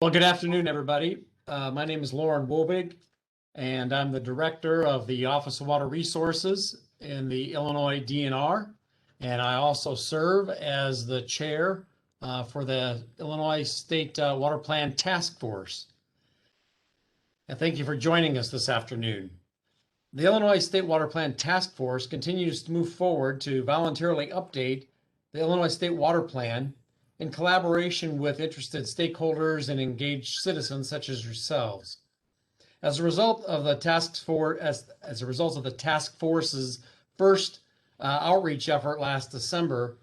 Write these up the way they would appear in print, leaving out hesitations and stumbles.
Well, good afternoon, everybody. My name is Lauren Wobig, and I'm the director of the Office of Water Resources in the Illinois DNR. And I also serve as the chair for the Illinois State Water Plan Task Force. And thank you for joining us this afternoon. The Illinois State Water Plan Task Force continues to move forward to voluntarily update the Illinois State Water Plan in collaboration with interested stakeholders and engaged citizens such as yourselves. As a result of the task force's first outreach effort last December,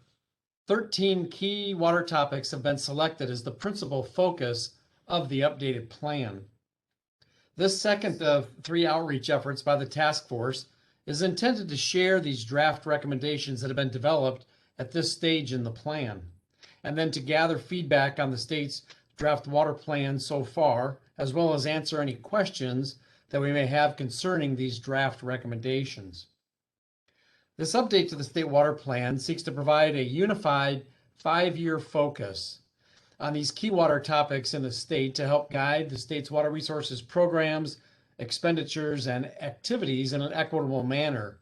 13 key water topics have been selected as the principal focus of the updated plan. This second of 3 outreach efforts by the task force is intended to share these draft recommendations that have been developed at this stage in the plan, and then to gather feedback on the state's draft water plan so far, as well as answer any questions that we may have concerning these draft recommendations. This update to the state water plan seeks to provide a unified 5-year focus on these key water topics in the state to help guide the state's water resources programs, expenditures, and activities in an equitable manner.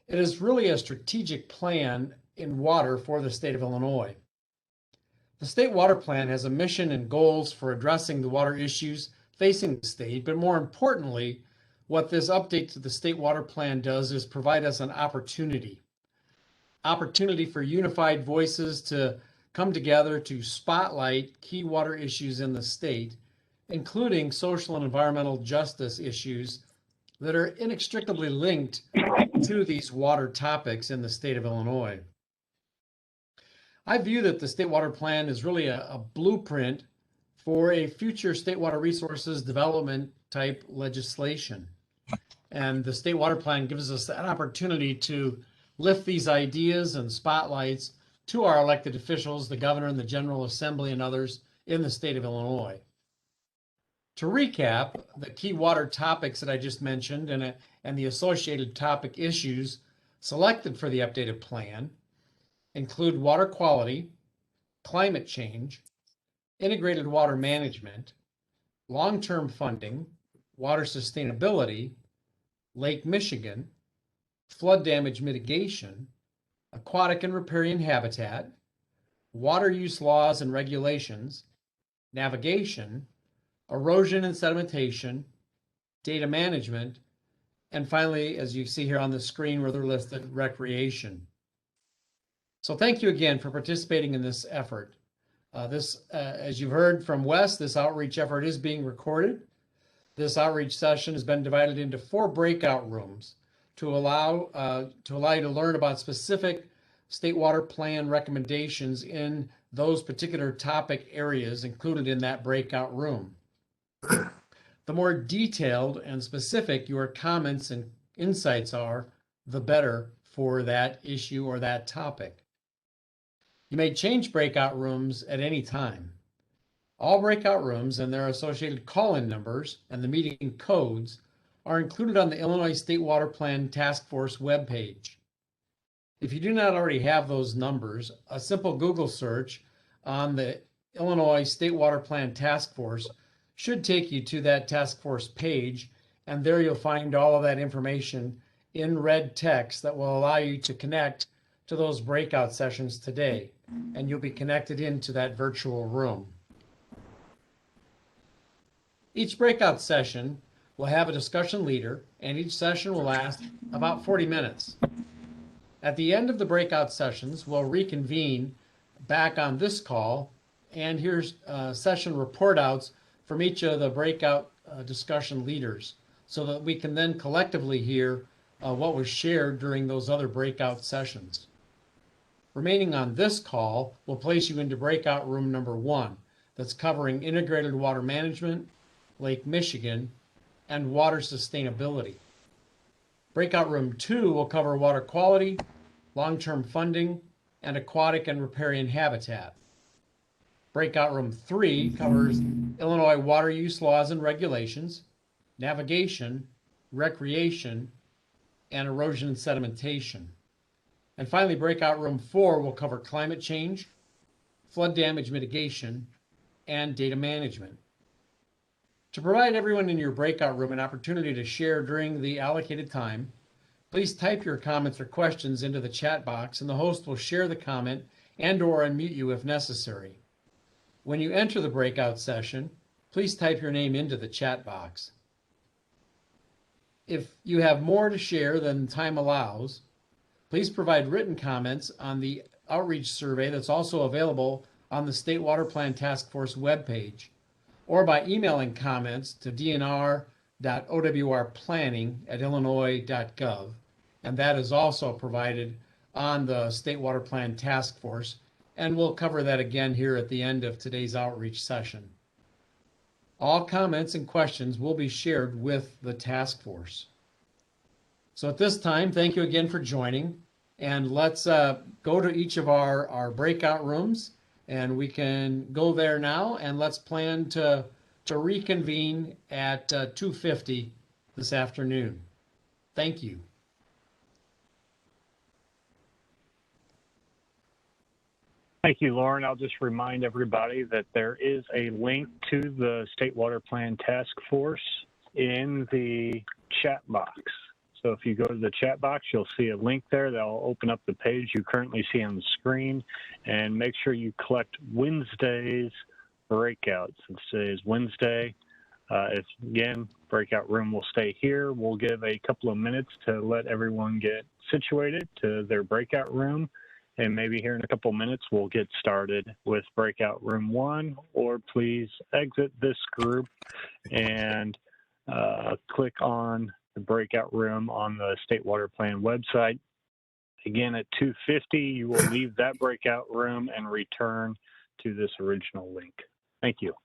It is really a strategic plan in water for the state of Illinois. The state water plan has a mission and goals for addressing the water issues facing the state, but more importantly, what this update to the state water plan does is provide us an opportunity for unified voices to come together to spotlight key water issues in the state, including social and environmental justice issues that are inextricably linked to these water topics in the state of Illinois. I view that the state water plan is really a blueprint for a future state water resources development type legislation. And the state water plan gives us an opportunity to lift these ideas and spotlights to our elected officials, the governor and the General Assembly and others in the state of Illinois. To recap, the key water topics that I just mentioned and the associated topic issues selected for the updated plan include water quality, climate change, integrated water management, long-term funding, water sustainability, Lake Michigan, flood damage mitigation, aquatic and riparian habitat, water use laws and regulations, navigation, erosion and sedimentation, data management, and finally, as you see here on the screen where they're listed, recreation. So thank you again for participating in this effort. As you've heard from Wes, this outreach effort is being recorded. This outreach session has been divided into 4 breakout rooms to allow you to learn about specific state water plan recommendations in those particular topic areas included in that breakout room. The more detailed and specific your comments and insights are, the better for that issue or that topic. You may change breakout rooms at any time. All breakout rooms and their associated call-in numbers and the meeting codes are included on the Illinois State Water Plan Task Force webpage. If you do not already have those numbers, a simple Google search on the Illinois State Water Plan Task Force should take you to that task force page, and there you'll find all of that information in red text that will allow you to connect to those breakout sessions today, and you'll be connected into that virtual room. Each breakout session will have a discussion leader, and each session will last about 40 minutes. At the end of the breakout sessions, we'll reconvene back on this call, and here's session report outs from each of the breakout discussion leaders so that we can then collectively hear what was shared during those other breakout sessions. Remaining on this call will place you into breakout room number 1 that's covering integrated water management, Lake Michigan, and water sustainability. Breakout room 2 will cover water quality, long-term funding, and aquatic and riparian habitat. Breakout room 3 covers Illinois water use laws and regulations, navigation, recreation, and erosion and sedimentation. And finally, breakout room 4 will cover climate change, flood damage mitigation, and data management. To provide everyone in your breakout room an opportunity to share during the allocated time, please type your comments or questions into the chat box, and the host will share the comment and/or unmute you if necessary. When you enter the breakout session, please type your name into the chat box. If you have more to share than time allows, please provide written comments on the outreach survey that's also available on the State Water Plan Task Force webpage, or by emailing comments to dnr.owrplanning@illinois.gov, and that is also provided on the State Water Plan Task Force, and we'll cover that again here at the end of today's outreach session. All comments and questions will be shared with the task force. So at this time, thank you again for joining, and let's go to each of our breakout rooms, and we can go there now, and let's plan to reconvene at 2:50 this afternoon. Thank you. Thank you, Lauren. I'll just remind everybody that there is a link to the State Water Plan Task Force in the chat box. So if you go to the chat box, you'll see a link there that'll open up the page you currently see on the screen, and make sure you collect Wednesday's breakouts. Today is Wednesday. Again, breakout room will stay here. We'll give a couple of minutes to let everyone get situated to their breakout room. And maybe here in a couple minutes, we'll get started with breakout room 1, or please exit this group and click on the breakout room on the State Water Plan website. Again, at 2:50, you will leave that breakout room and return to this original link. Thank you.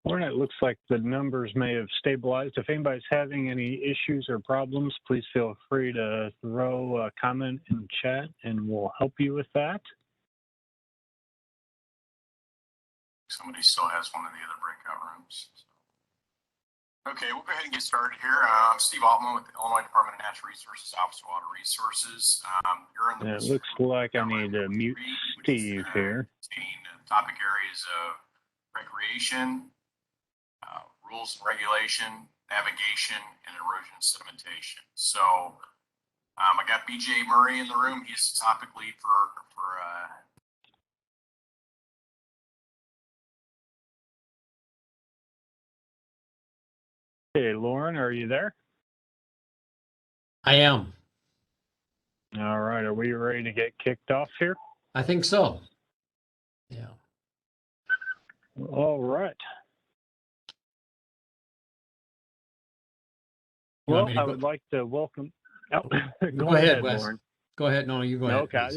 Lauren, it looks like the numbers may have stabilized. If anybody's having any issues or problems, please feel free to throw a comment in the chat and we'll help you with that. Somebody still has one of the other breakout rooms. Okay, we'll go ahead and get started here. I'm Steve Altman with the Illinois Department of Natural Resources, Office of Water Resources. It looks like I need to mute Steve here. Topic areas of recreation, rules and regulation, navigation, and erosion and sedimentation. So I got BJ Murray in the room. He's the topic lead for Hey, Lauren, are you there? I am. All right, are we ready to get kicked off here? I think so. Yeah. All right. Well, I would like to welcome. Oh, go ahead, Wes. Lauren. Go ahead. No, you go ahead. Okay,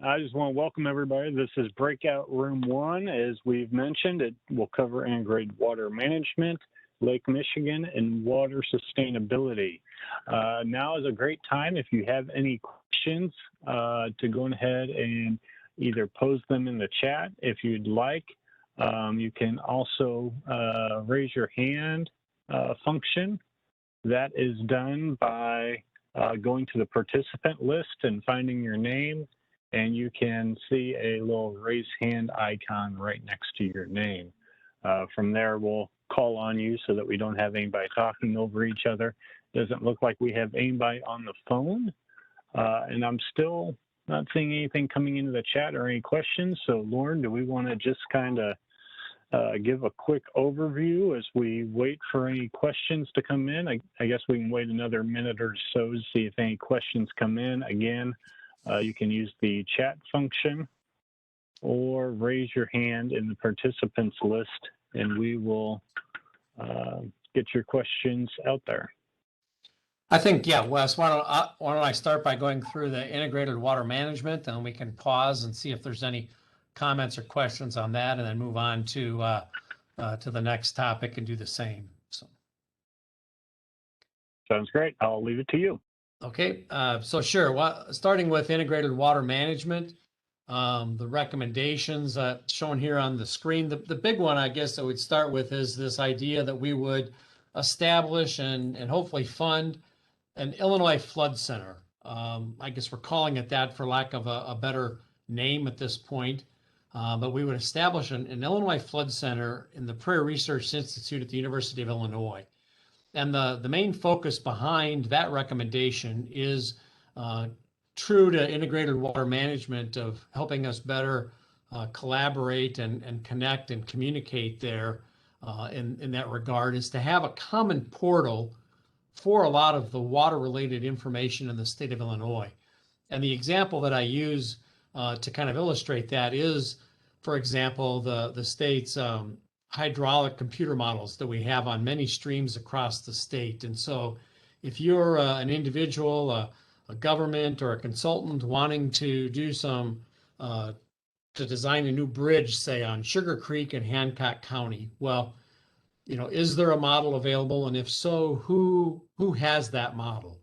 I just want to welcome everybody. This is Breakout Room 1. As we've mentioned, it will cover integrated water management, Lake Michigan, and water sustainability. Now is a great time if you have any questions to go ahead and either pose them in the chat if you'd like. You can also raise your hand function That is done by going to the participant list and finding your name, and you can see a little raise hand icon right next to your name. From there, we'll call on you so that we don't have anybody talking over each other. Doesn't look like we have anybody on the phone, and I'm still not seeing anything coming into the chat or any questions. So Lauren, do we want to just kind of give a quick overview as we wait for any questions to come in? I guess we can wait another minute or so to see if any questions come in. Again, you can use the chat function or raise your hand in the participants list, and we will get your questions out there. I think, yeah, Wes, why don't I start by going through the integrated water management, and we can pause and see if there's any comments or questions on that, and then move on to the next topic and do the same. So. Sounds great. I'll leave it to you. Okay, so sure. Starting with integrated water management, the recommendations shown here on the screen. The big one, I guess, I would start with is this idea that we would establish and hopefully fund an Illinois Flood Center. I guess we're calling it that for lack of a better name at this point. But we would establish an Illinois Flood Center in the Prairie Research Institute at the University of Illinois. And the main focus behind that recommendation is true to integrated water management, of helping us better collaborate and connect and communicate there in that regard, is to have a common portal for a lot of the water-related information in the state of Illinois. And the example that I use to kind of illustrate that is, for example, the state's hydraulic computer models that we have on many streams across the state. And so if you're an individual, a government, or a consultant wanting to do some, to design a new bridge, say on Sugar Creek in Hancock County, well, is there a model available? And if so, who has that model?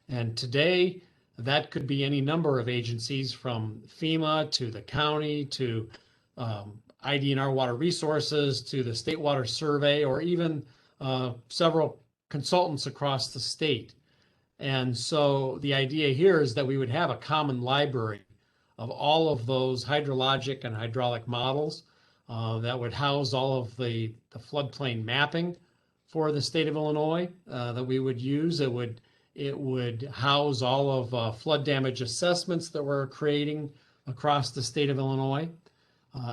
And today, that could be any number of agencies, from FEMA to the county to ID&R Water Resources to the State Water Survey, or even several consultants across the state. And so the idea here is that we would have a common library of all of those hydrologic and hydraulic models that would house all of the floodplain mapping for the state of Illinois that we would use. It would house all of flood damage assessments that we're creating across the state of Illinois.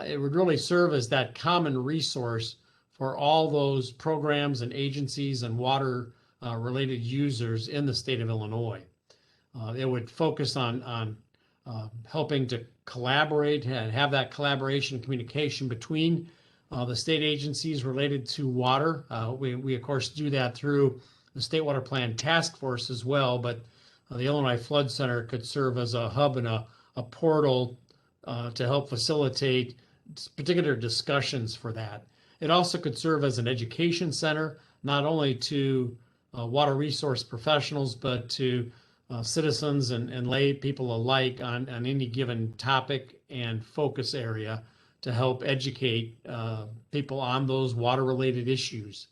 It would really serve as that common resource for all those programs and agencies and water related users in the state of Illinois. It would focus on helping to collaborate and have that collaboration and communication between the state agencies related to water. We of course do that through the State Water Plan Task Force as well, but the Illinois Flood Center could serve as a hub and a portal to help facilitate particular discussions for that. It also could serve as an education center, not only to water resource professionals, but to citizens and lay people alike on any given topic and focus area, to help educate people on those water-related issues.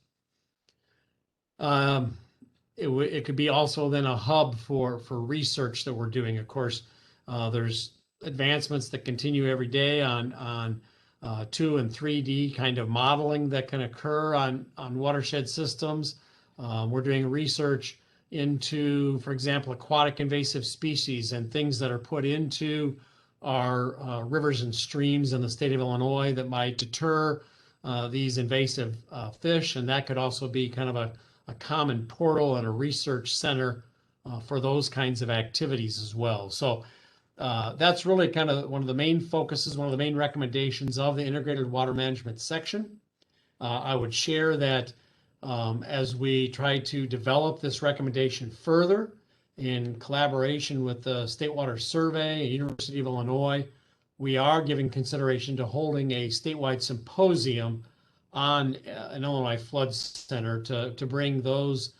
It could be also then a hub for research that we're doing. Of course, there's advancements that continue every day on 2 and 3D kind of modeling that can occur on watershed systems. We're doing research into, for example, aquatic invasive species and things that are put into our rivers and streams in the state of Illinois that might deter these invasive fish. And that could also be kind of a common portal and a research center for those kinds of activities as well. So that's really kind of one of the main focuses, one of the main recommendations of the integrated water management section. I would share that as we try to develop this recommendation further in collaboration with the State Water Survey, University of Illinois, we are giving consideration to holding a statewide symposium on an Illinois Flood Center to bring those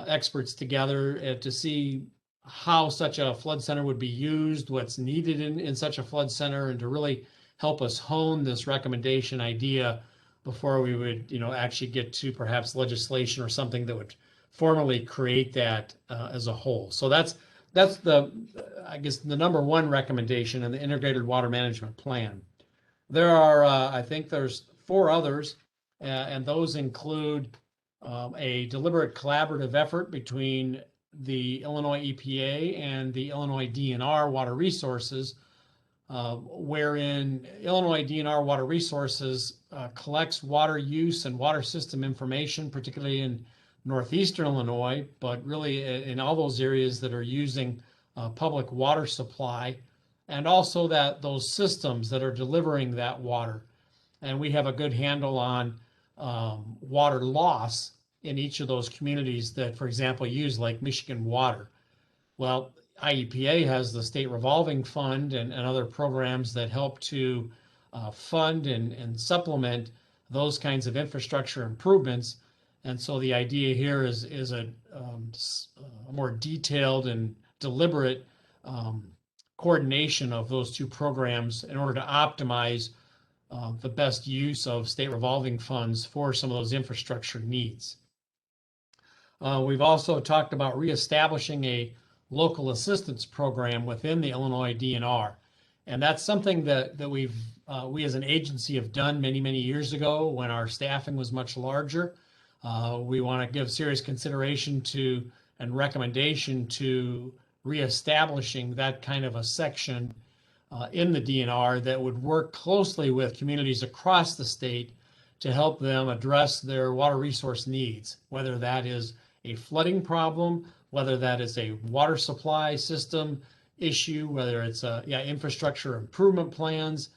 experts together to see how such a flood center would be used, what's needed in such a flood center, and to really help us hone this recommendation idea before we would, actually get to perhaps legislation or something that would formally create that as a whole. So that's I guess the number one recommendation in the integrated water management plan. There are, I think there's 4 others, and those include a deliberate collaborative effort between the Illinois EPA and the Illinois DNR Water Resources, wherein Illinois DNR Water Resources collects water use and water system information, particularly in northeastern Illinois, but really in all those areas that are using public water supply, and also that those systems that are delivering that water. And we have a good handle on water loss in each of those communities that, for example, use Lake Michigan water. Well, IEPA has the state revolving fund and other programs that help to fund and supplement those kinds of infrastructure improvements. And so the idea here is a more detailed and deliberate coordination of those 2 programs in order to optimize the best use of state revolving funds for some of those infrastructure needs. We've also talked about reestablishing a local assistance program within the Illinois DNR. And that's something that we as an agency have done many, many years ago when our staffing was much larger. We want to give serious consideration to and recommendation to reestablishing that kind of a section in the DNR that would work closely with communities across the state to help them address their water resource needs, whether that is a flooding problem, whether that is a water supply system issue, whether it's infrastructure improvement plans.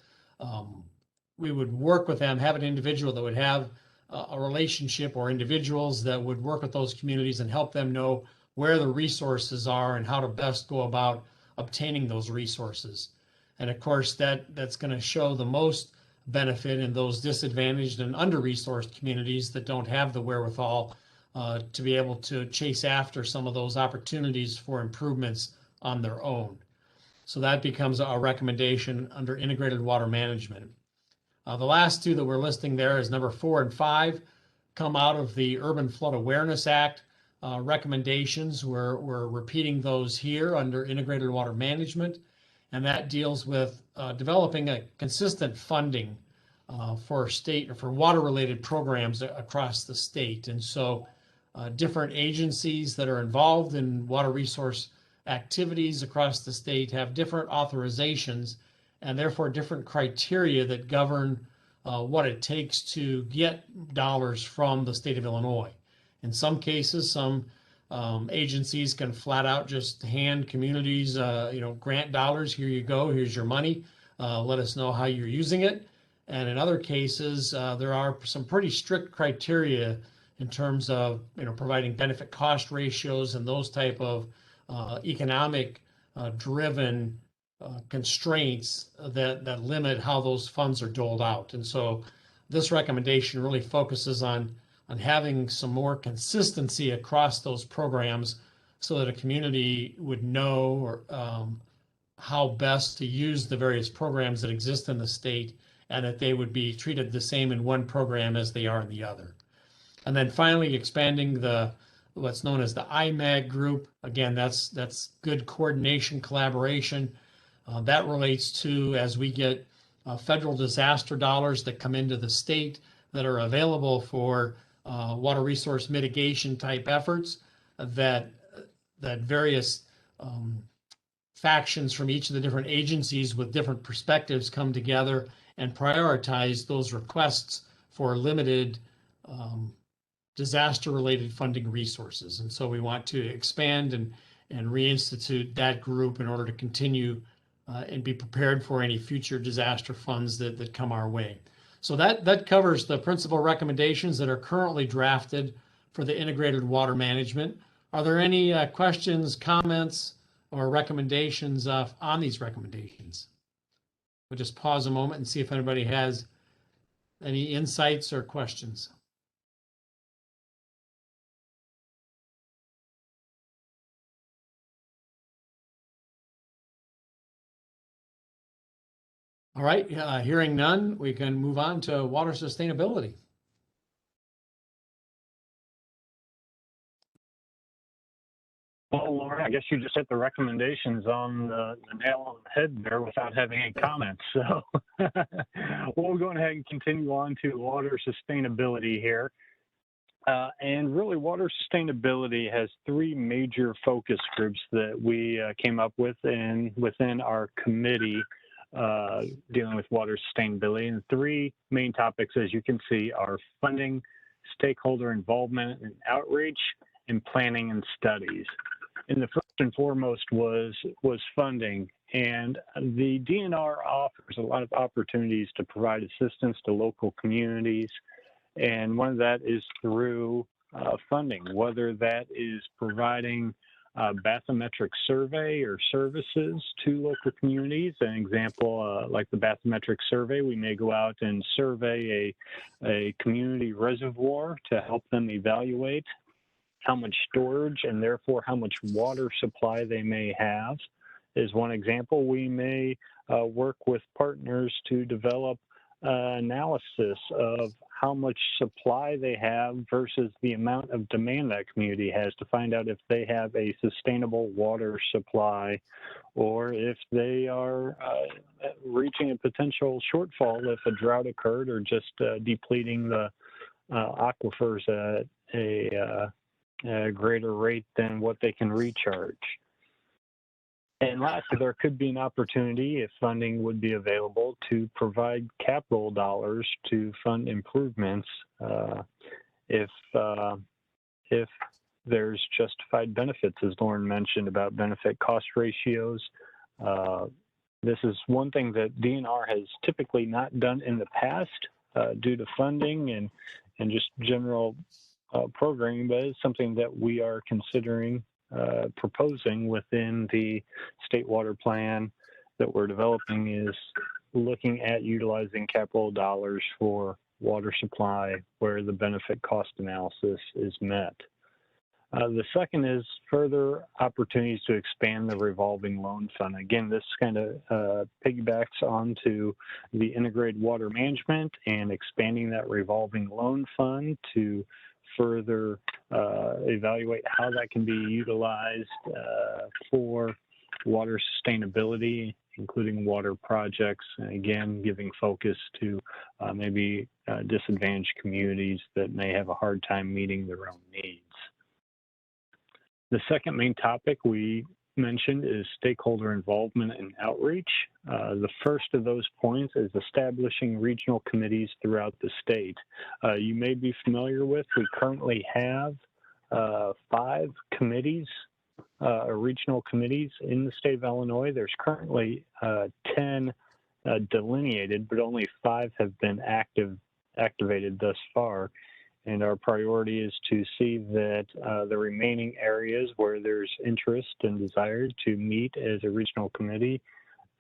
We would work with them, have an individual that would have a relationship or individuals that would work with those communities and help them know where the resources are and how to best go about obtaining those resources. And of course, that's going to show the most benefit in those disadvantaged and under-resourced communities that don't have the wherewithal to be able to chase after some of those opportunities for improvements on their own. So that becomes a recommendation under integrated water management. The last 2 that we're listing there is number 4 and 5, come out of the Urban Flood Awareness Act recommendations. We're repeating those here under integrated water management, and that deals with developing a consistent funding for state or for water related programs across the state. And so different agencies that are involved in water resource activities across the state have different authorizations and therefore different criteria that govern what it takes to get dollars from the state of Illinois. In some cases, some agencies can flat out just hand communities, grant dollars. Here you go. Here's your money. Let us know how you're using it. And in other cases, there are some pretty strict criteria in terms of providing benefit cost ratios and those type of economic driven constraints that limit how those funds are doled out. And so this recommendation really focuses on having some more consistency across those programs so that a community would know how best to use the various programs that exist in the state, and that they would be treated the same in one program as they are in the other. And then finally, expanding what's known as the IMAG group. Again, that's good coordination, collaboration. That relates to, as we get federal disaster dollars that come into the state that are available for water resource mitigation type efforts, that various factions from each of the different agencies with different perspectives come together and prioritize those requests for limited disaster-related funding resources. And so we want to expand and reinstitute that group in order to continue and be prepared for any future disaster funds that come our way. So that covers the principal recommendations that are currently drafted for the integrated water management. Are there any questions, comments, or recommendations on these recommendations? We'll just pause a moment and see if anybody has any insights or questions. All right, hearing none, we can move on to water sustainability. Well, Lauren, I guess you just hit the recommendations on the nail on the head there without having any comments. So we'll go ahead and continue on to water sustainability here. And really, water sustainability has three major focus groups that we came up with within our committee dealing with water sustainability. And three main topics, as you can see, are funding, stakeholder involvement and outreach, and planning and studies. And the first and foremost was funding. And the DNR offers a lot of opportunities to provide assistance to local communities. And one of that is through funding, whether that is providing a bathymetric survey or services to local communities. An example, like the bathymetric survey, we may go out and survey a community reservoir to help them evaluate how much storage and therefore how much water supply they may have. Is one example. We may work with partners to develop analysis of how much supply they have versus the amount of demand that community has to find out if they have a sustainable water supply or if they are reaching a potential shortfall if a drought occurred or just depleting the aquifers at a greater rate than what they can recharge. And lastly, there could be an opportunity, if funding would be available, to provide capital dollars to fund improvements if there's justified benefits, as Lauren mentioned about benefit cost ratios. This is one thing that DNR has typically not done in the past due to funding and just general programming, but it's something that we are considering proposing within the state water plan that we're developing, is looking at utilizing capital dollars for water supply where the benefit cost analysis is met. The second is further opportunities to expand the revolving loan fund. Again, this kind of piggybacks onto the integrated water management and expanding that revolving loan fund to further evaluate how that can be utilized for water sustainability, including water projects, and again, giving focus to maybe disadvantaged communities that may have a hard time meeting their own needs. The second main topic we mentioned is stakeholder involvement and outreach. The first of those points is establishing regional committees throughout the state. You may be familiar with, we currently have 5 committees, regional committees in the state of Illinois. There's currently 10 delineated, but only 5 have been activated thus far. And our priority is to see that the remaining areas where there's interest and desire to meet as a regional committee,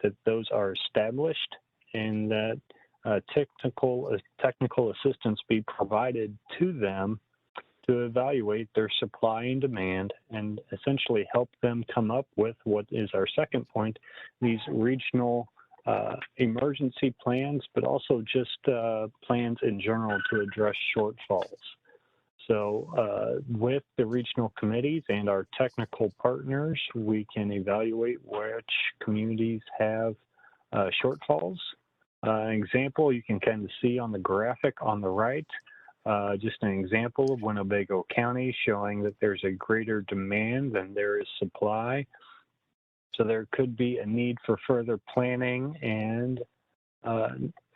that those are established and that technical assistance be provided to them to evaluate their supply and demand and essentially help them come up with what is our second point, these regional emergency plans, but also just plans in general to address shortfalls. So with the regional committees and our technical partners, we can evaluate which communities have shortfalls. An example you can kind of see on the graphic on the right, just an example of Winnebago County showing that there's a greater demand than there is supply. So there could be a need for further planning and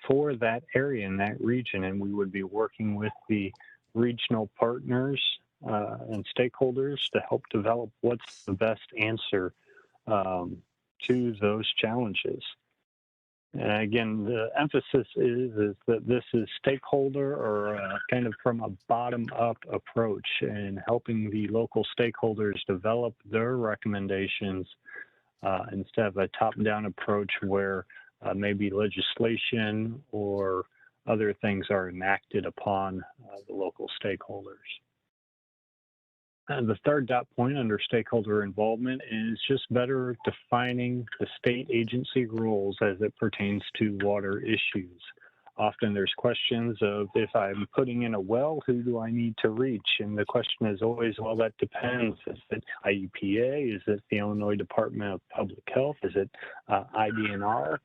for that area in that region, and we would be working with the regional partners and stakeholders to help develop what's the best answer to those challenges. And again, the emphasis is that this is stakeholder or kind of from a bottom-up approach and helping the local stakeholders develop their recommendations instead of a top-down approach where maybe legislation or other things are enacted upon the local stakeholders. And the third dot point under stakeholder involvement is just better defining the state agency rules as it pertains to water issues. often there's questions of, if I'm putting in a well, who do I need to reach? And the question is always, well, that depends. Is it IEPA? Is it the Illinois Department of Public Health? Is it IDNR?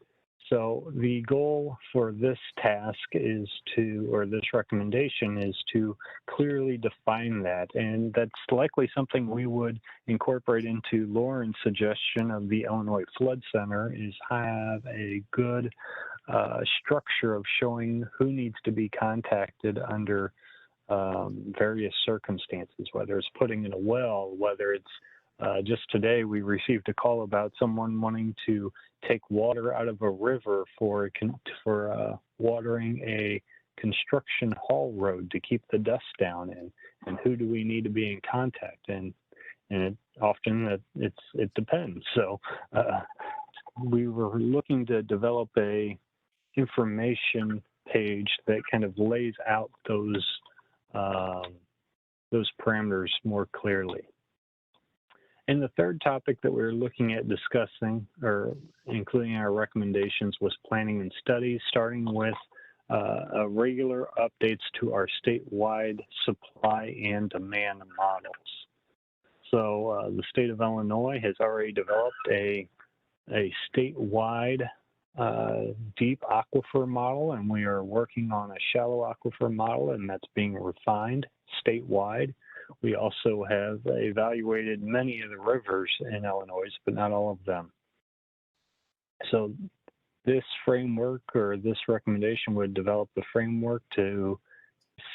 So the goal for this task is to, or this recommendation is to clearly define that. And that's likely something we would incorporate into Lauren's suggestion of the Illinois Flood Center, is have a good structure of showing who needs to be contacted under various circumstances, whether it's putting in a well, whether it's just today we received a call about someone wanting to take water out of a river for watering a construction haul road to keep the dust down, and who do we need to be in contact, and it depends. So we were looking to develop a information page that kind of lays out those parameters more clearly. And the third topic that we were looking at discussing, or including our recommendations, was planning and studies, starting with regular updates to our statewide supply and demand models. So the state of Illinois has already developed a statewide deep aquifer model, and we are working on a shallow aquifer model, and that's being refined statewide. We also have evaluated many of the rivers in Illinois, but not all of them. So this framework, or this recommendation, would develop the framework to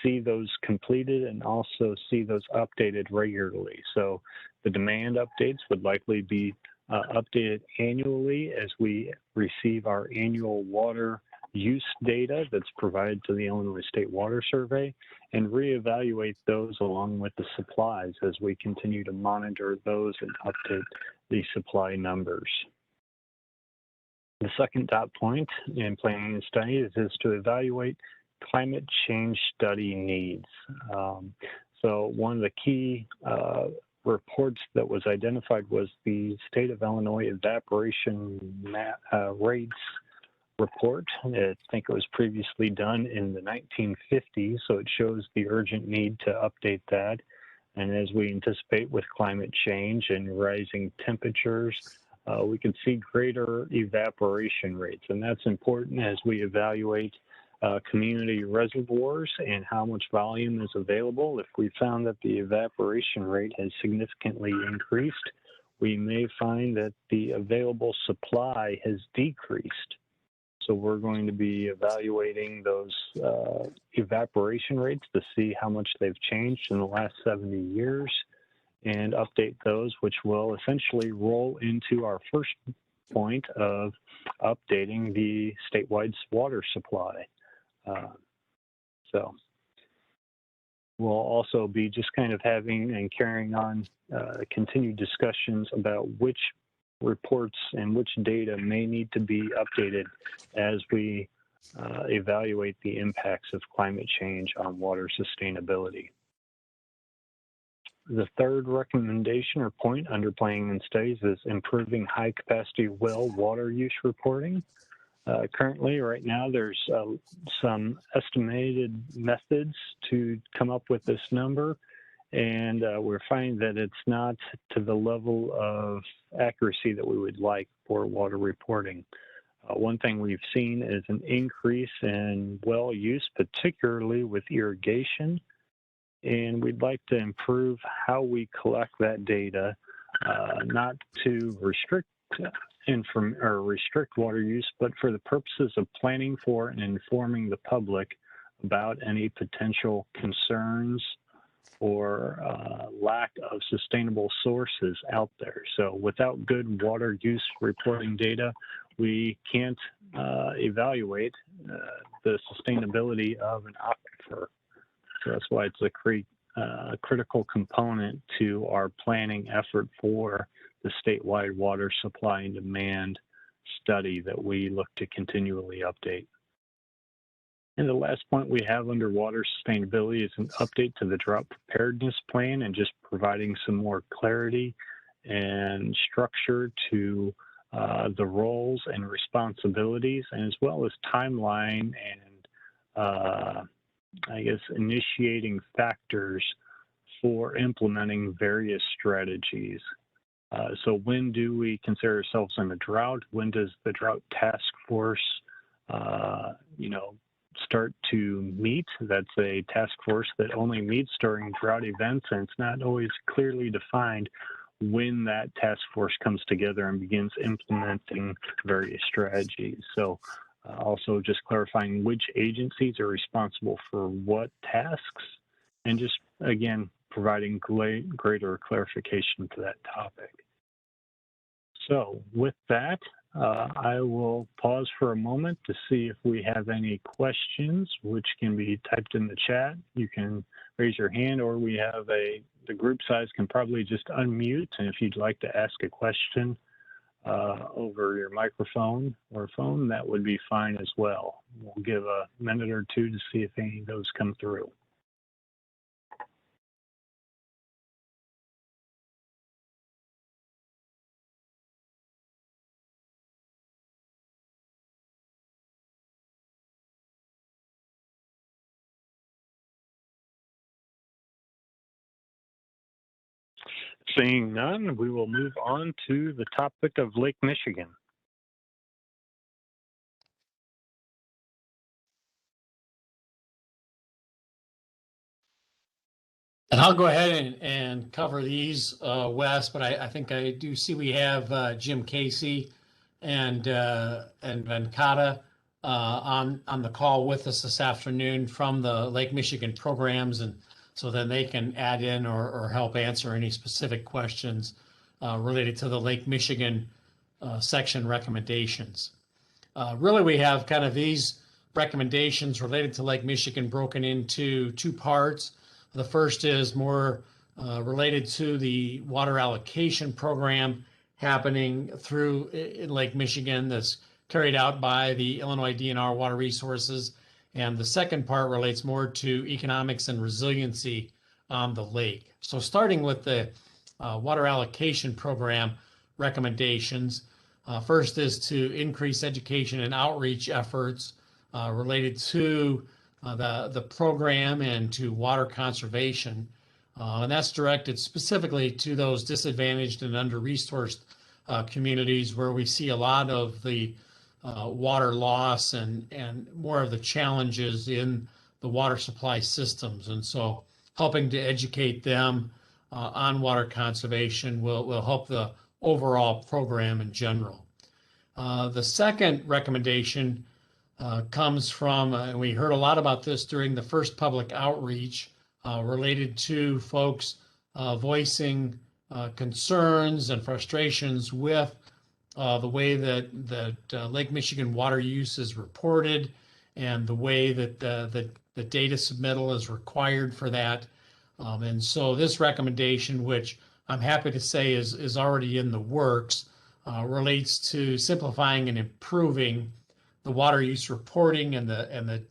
see those completed and also see those updated regularly. So the demand updates would likely be updated annually as we receive our annual water use data that's provided to the Illinois State Water Survey, and reevaluate those along with the supplies as we continue to monitor those and update the supply numbers. The second dot point in planning and studies is to evaluate climate change study needs. So one of the key reports that was identified was the State of Illinois evaporation rates report. I think it was previously done in the 1950s, so it shows the urgent need to update that. And as we anticipate with climate change and rising temperatures, we can see greater evaporation rates. And that's important as we evaluate community reservoirs and how much volume is available. If we found that the evaporation rate has significantly increased, we may find that the available supply has decreased. So we're going to be evaluating those evaporation rates to see how much they've changed in the last 70 years and update those, which will essentially roll into our first point of updating the statewide water supply. So we'll also be just kind of having and carrying on continued discussions about which reports and which data may need to be updated as we evaluate the impacts of climate change on water sustainability. The third recommendation or point under planning and studies is improving high capacity well water use reporting. Currently, right now, there's some estimated methods to come up with this number, and we're finding that it's not to the level of accuracy that we would like for water reporting. One thing we've seen is an increase in well use, particularly with irrigation, and we'd like to improve how we collect that data, not to restrict water use, but for the purposes of planning for and informing the public about any potential concerns or lack of sustainable sources out there. So without good water use reporting data, we can't evaluate the sustainability of an aquifer. So that's why it's a critical component to our planning effort for the statewide water supply and demand study that we look to continually update. And the last point we have under water sustainability is an update to the drought preparedness plan, and just providing some more clarity and structure to the roles and responsibilities, and as well as timeline and initiating factors for implementing various strategies. So when do we consider ourselves in a drought? When does the drought task force, start to meet? That's a task force that only meets during drought events, and it's not always clearly defined when that task force comes together and begins implementing various strategies. So also just clarifying which agencies are responsible for what tasks, and just, again, providing greater clarification to that topic. So with that, I will pause for a moment to see if we have any questions, which can be typed in the chat. You can raise your hand, or we have the group size can probably just unmute. And if you'd like to ask a question over your microphone or phone, that would be fine as well. We'll give a minute or two to see if any of those come through. Seeing none, we will move on to the topic of Lake Michigan. And I'll go ahead and cover these, Wes, but I think I do see we have Jim Casey and Venkata on the call with us this afternoon from the Lake Michigan programs, and so then they can add in or help answer any specific questions related to the Lake Michigan section recommendations. Really, we have kind of these recommendations related to Lake Michigan broken into two parts. The first is more related to the water allocation program happening through in Lake Michigan that's carried out by the Illinois DNR Water Resources. And the second part relates more to economics and resiliency on the lake. So starting with the water allocation program recommendations, first is to increase education and outreach efforts related to the program and to water conservation. And that's directed specifically to those disadvantaged and under-resourced communities where we see a lot of the water loss and more of the challenges in the water supply systems. And so helping to educate them on water conservation will help the overall program in general. The second recommendation comes from, and we heard a lot about this during the first public outreach related to folks voicing concerns and frustrations with the way that Lake Michigan water use is reported and the way that the data submittal is required for that. And so this recommendation, which I'm happy to say is already in the works, relates to simplifying and improving the water use reporting and the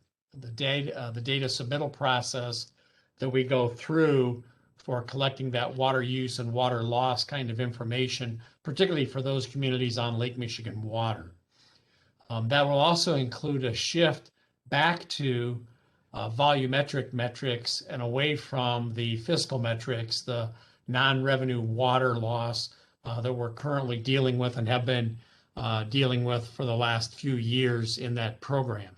data submittal process that we go through for collecting that water use and water loss kind of information, particularly for those communities on Lake Michigan water. That will also include a shift back to volumetric metrics and away from the fiscal metrics, the non-revenue water loss that we're currently dealing with and have been dealing with for the last few years in that program.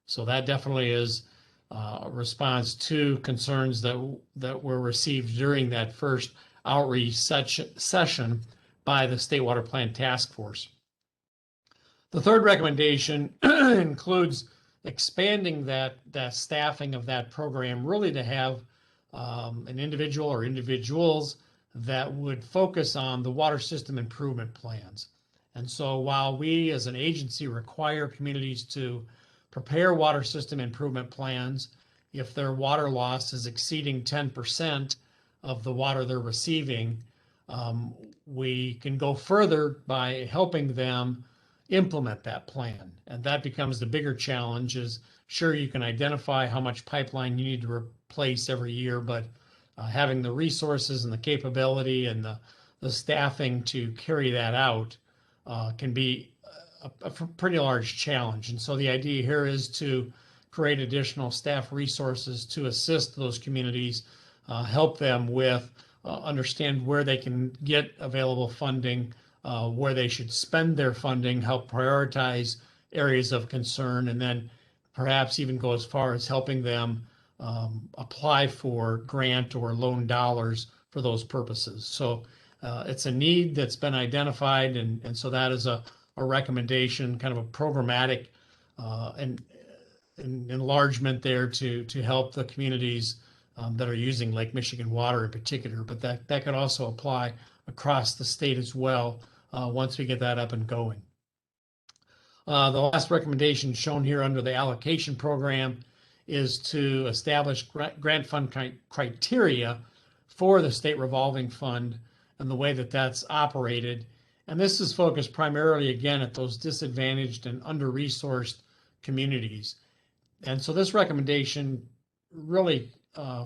So that definitely is a response to concerns that were received during that first outreach session by the State Water Plan Task Force. The third recommendation includes expanding that staffing of that program really to have an individual or individuals that would focus on the water system improvement plans. And so while we as an agency require communities to prepare water system improvement plans, if their water loss is exceeding 10% of the water they're receiving, we can go further by helping them implement that plan. And that becomes the bigger challenge. Is sure, you can identify how much pipeline you need to replace every year, but having the resources and the capability and the staffing to carry that out can be a pretty large challenge. And so the idea here is to create additional staff resources to assist those communities, help them with understand where they can get available funding, where they should spend their funding, help prioritize areas of concern, and then perhaps even go as far as helping them apply for grant or loan dollars for those purposes. So it's a need that's been identified, and so that is a recommendation, kind of a programmatic and enlargement there to help the communities that are using Lake Michigan water in particular, but that could also apply across the state as well once we get that up and going. The last recommendation shown here under the allocation program is to establish grant fund criteria for the state revolving fund and the way that that's operated. And this is focused primarily, again, at those disadvantaged and under-resourced communities. And so this recommendation really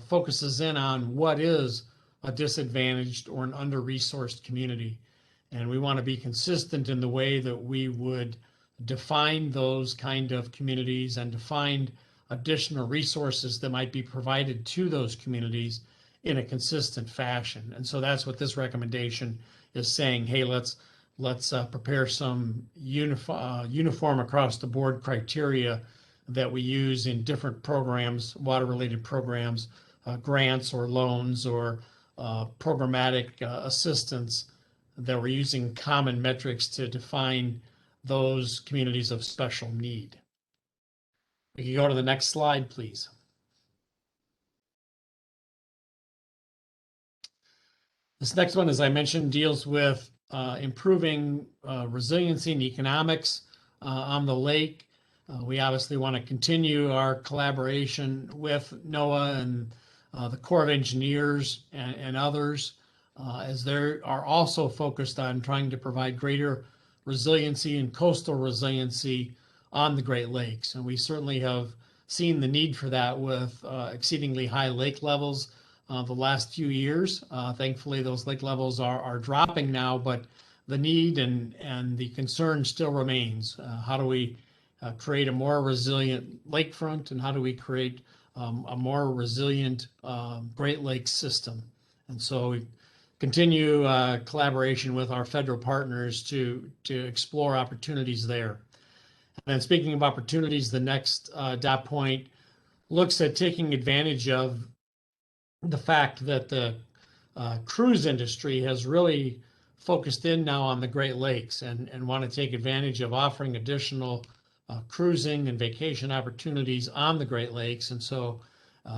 focuses in on what is a disadvantaged or an under-resourced community. And we want to be consistent in the way that we would define those kind of communities and define additional resources that might be provided to those communities in a consistent fashion. And so that's what this recommendation is saying. Hey, let's prepare some uniform across the board criteria that we use in different programs, water related programs, grants or loans or programmatic assistance, that we're using common metrics to define those communities of special need. We can go to the next slide, please. This next one, as I mentioned, deals with improving resiliency and economics on the lake. We obviously want to continue our collaboration with NOAA and the Corps of Engineers and others, as they are also focused on trying to provide greater resiliency and coastal resiliency on the Great Lakes. And we certainly have seen the need for that with exceedingly high lake levels the last few years. Thankfully, those lake levels are dropping now, but the need and the concern still remains. How do we create a more resilient lakefront, and how do we create a more resilient Great Lakes system? And so we continue collaboration with our federal partners to explore opportunities there. And speaking of opportunities, the next dot point looks at taking advantage of the fact that the cruise industry has really focused in now on the Great Lakes and want to take advantage of offering additional cruising and vacation opportunities on the Great Lakes. And so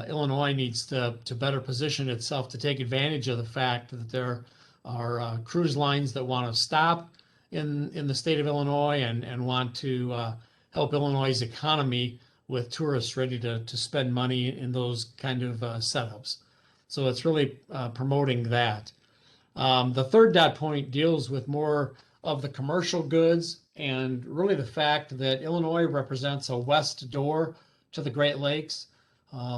Illinois needs to better position itself to take advantage of the fact that there are cruise lines that want to stop in the state of Illinois and want to help Illinois' economy with tourists ready to spend money in those kind of setups. So it's really promoting that. The third dot point deals with more of the commercial goods and really the fact that Illinois represents a west door to the Great Lakes.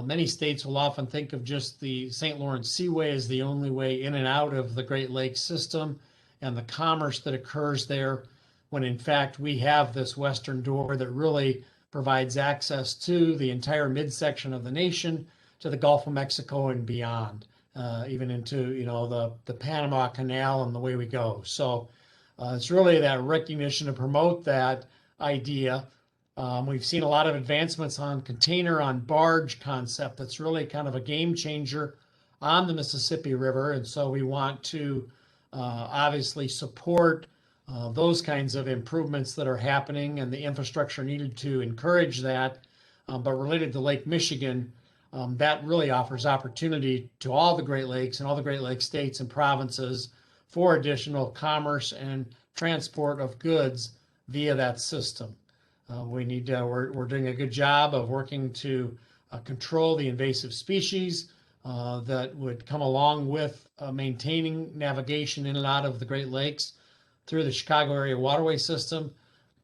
Many states will often think of just the St. Lawrence Seaway as the only way in and out of the Great Lakes system and the commerce that occurs there, when in fact we have this western door that really provides access to the entire midsection of the nation, to the Gulf of Mexico and beyond, even into the Panama Canal and the way we go. So it's really that recognition to promote that idea. We've seen a lot of advancements on container on barge concept. That's really kind of a game changer on the Mississippi River. And so we want to obviously support those kinds of improvements that are happening and the infrastructure needed to encourage that. But related to Lake Michigan, that really offers opportunity to all the Great Lakes and all the Great Lakes states and provinces for additional commerce and transport of goods via that system. We're doing a good job of working to control the invasive species that would come along with maintaining navigation in and out of the Great Lakes through the Chicago area waterway system.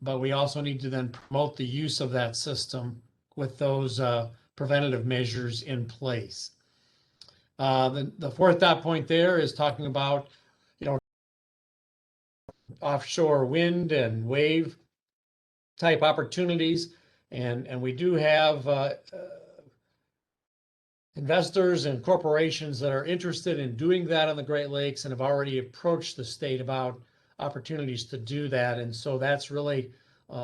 But we also need to then promote the use of that system with those preventative measures in place. The fourth dot point there is talking about, offshore wind and wave type opportunities. And we do have investors and corporations that are interested in doing that on the Great Lakes and have already approached the state about opportunities to do that. And so that's really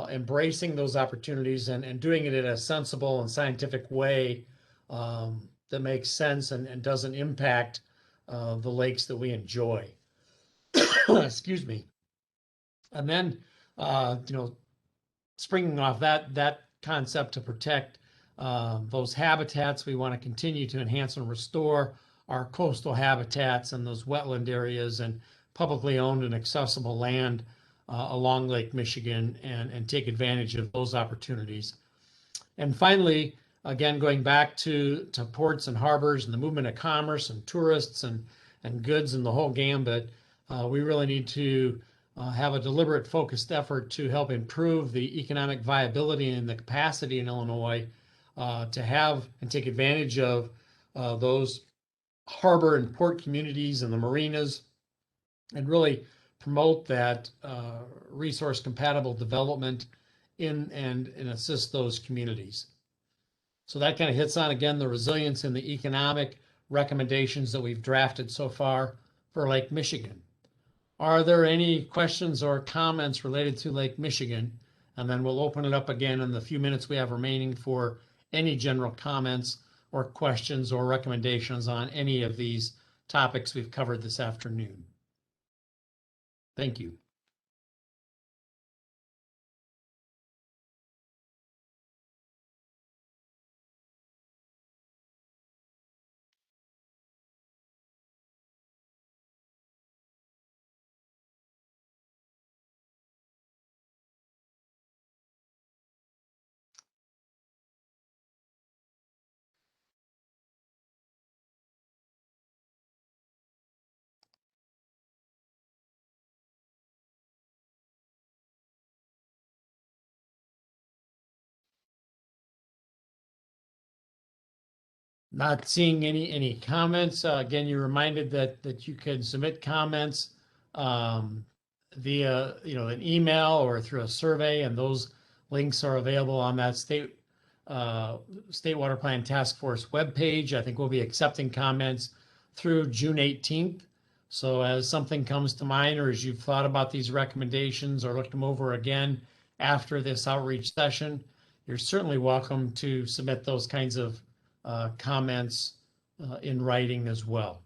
embracing those opportunities and doing it in a sensible and scientific way that makes sense and doesn't impact the lakes that we enjoy. Excuse me. And then, springing off that concept to protect those habitats, we want to continue to enhance and restore our coastal habitats and those wetland areas and publicly owned and accessible land along Lake Michigan and take advantage of those opportunities. And finally, again, going back to ports and harbors and the movement of commerce and tourists and goods and the whole gambit, we really need to have a deliberate, focused effort to help improve the economic viability and the capacity in Illinois to have and take advantage of those harbor and port communities and the marinas, and really promote that resource compatible development in and assist those communities. So that kind of hits on, again, the resilience and the economic recommendations that we've drafted so far for Lake Michigan. Are there any questions or comments related to Lake Michigan? And then we'll open it up again in the few minutes we have remaining for any general comments or questions or recommendations on any of these topics we've covered this afternoon. Thank you. Not seeing any comments. Again, you're reminded that you can submit comments via an email or through a survey, and those links are available on that State Water Plan Task Force webpage. I think we'll be accepting comments through June 18th. So as something comes to mind, or as you've thought about these recommendations or looked them over again after this outreach session, you're certainly welcome to submit those kinds of comments in writing as well.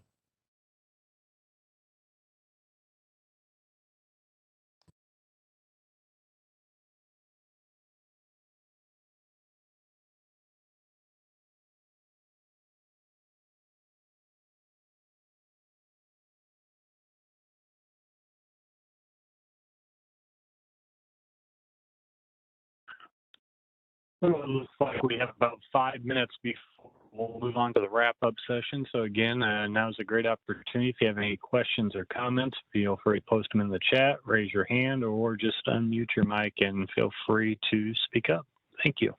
Well, it looks like we have about 5 minutes before we'll move on to the wrap-up session. So again, now's a great opportunity. If you have any questions or comments, feel free to post them in the chat, raise your hand, or just unmute your mic and feel free to speak up. Thank you.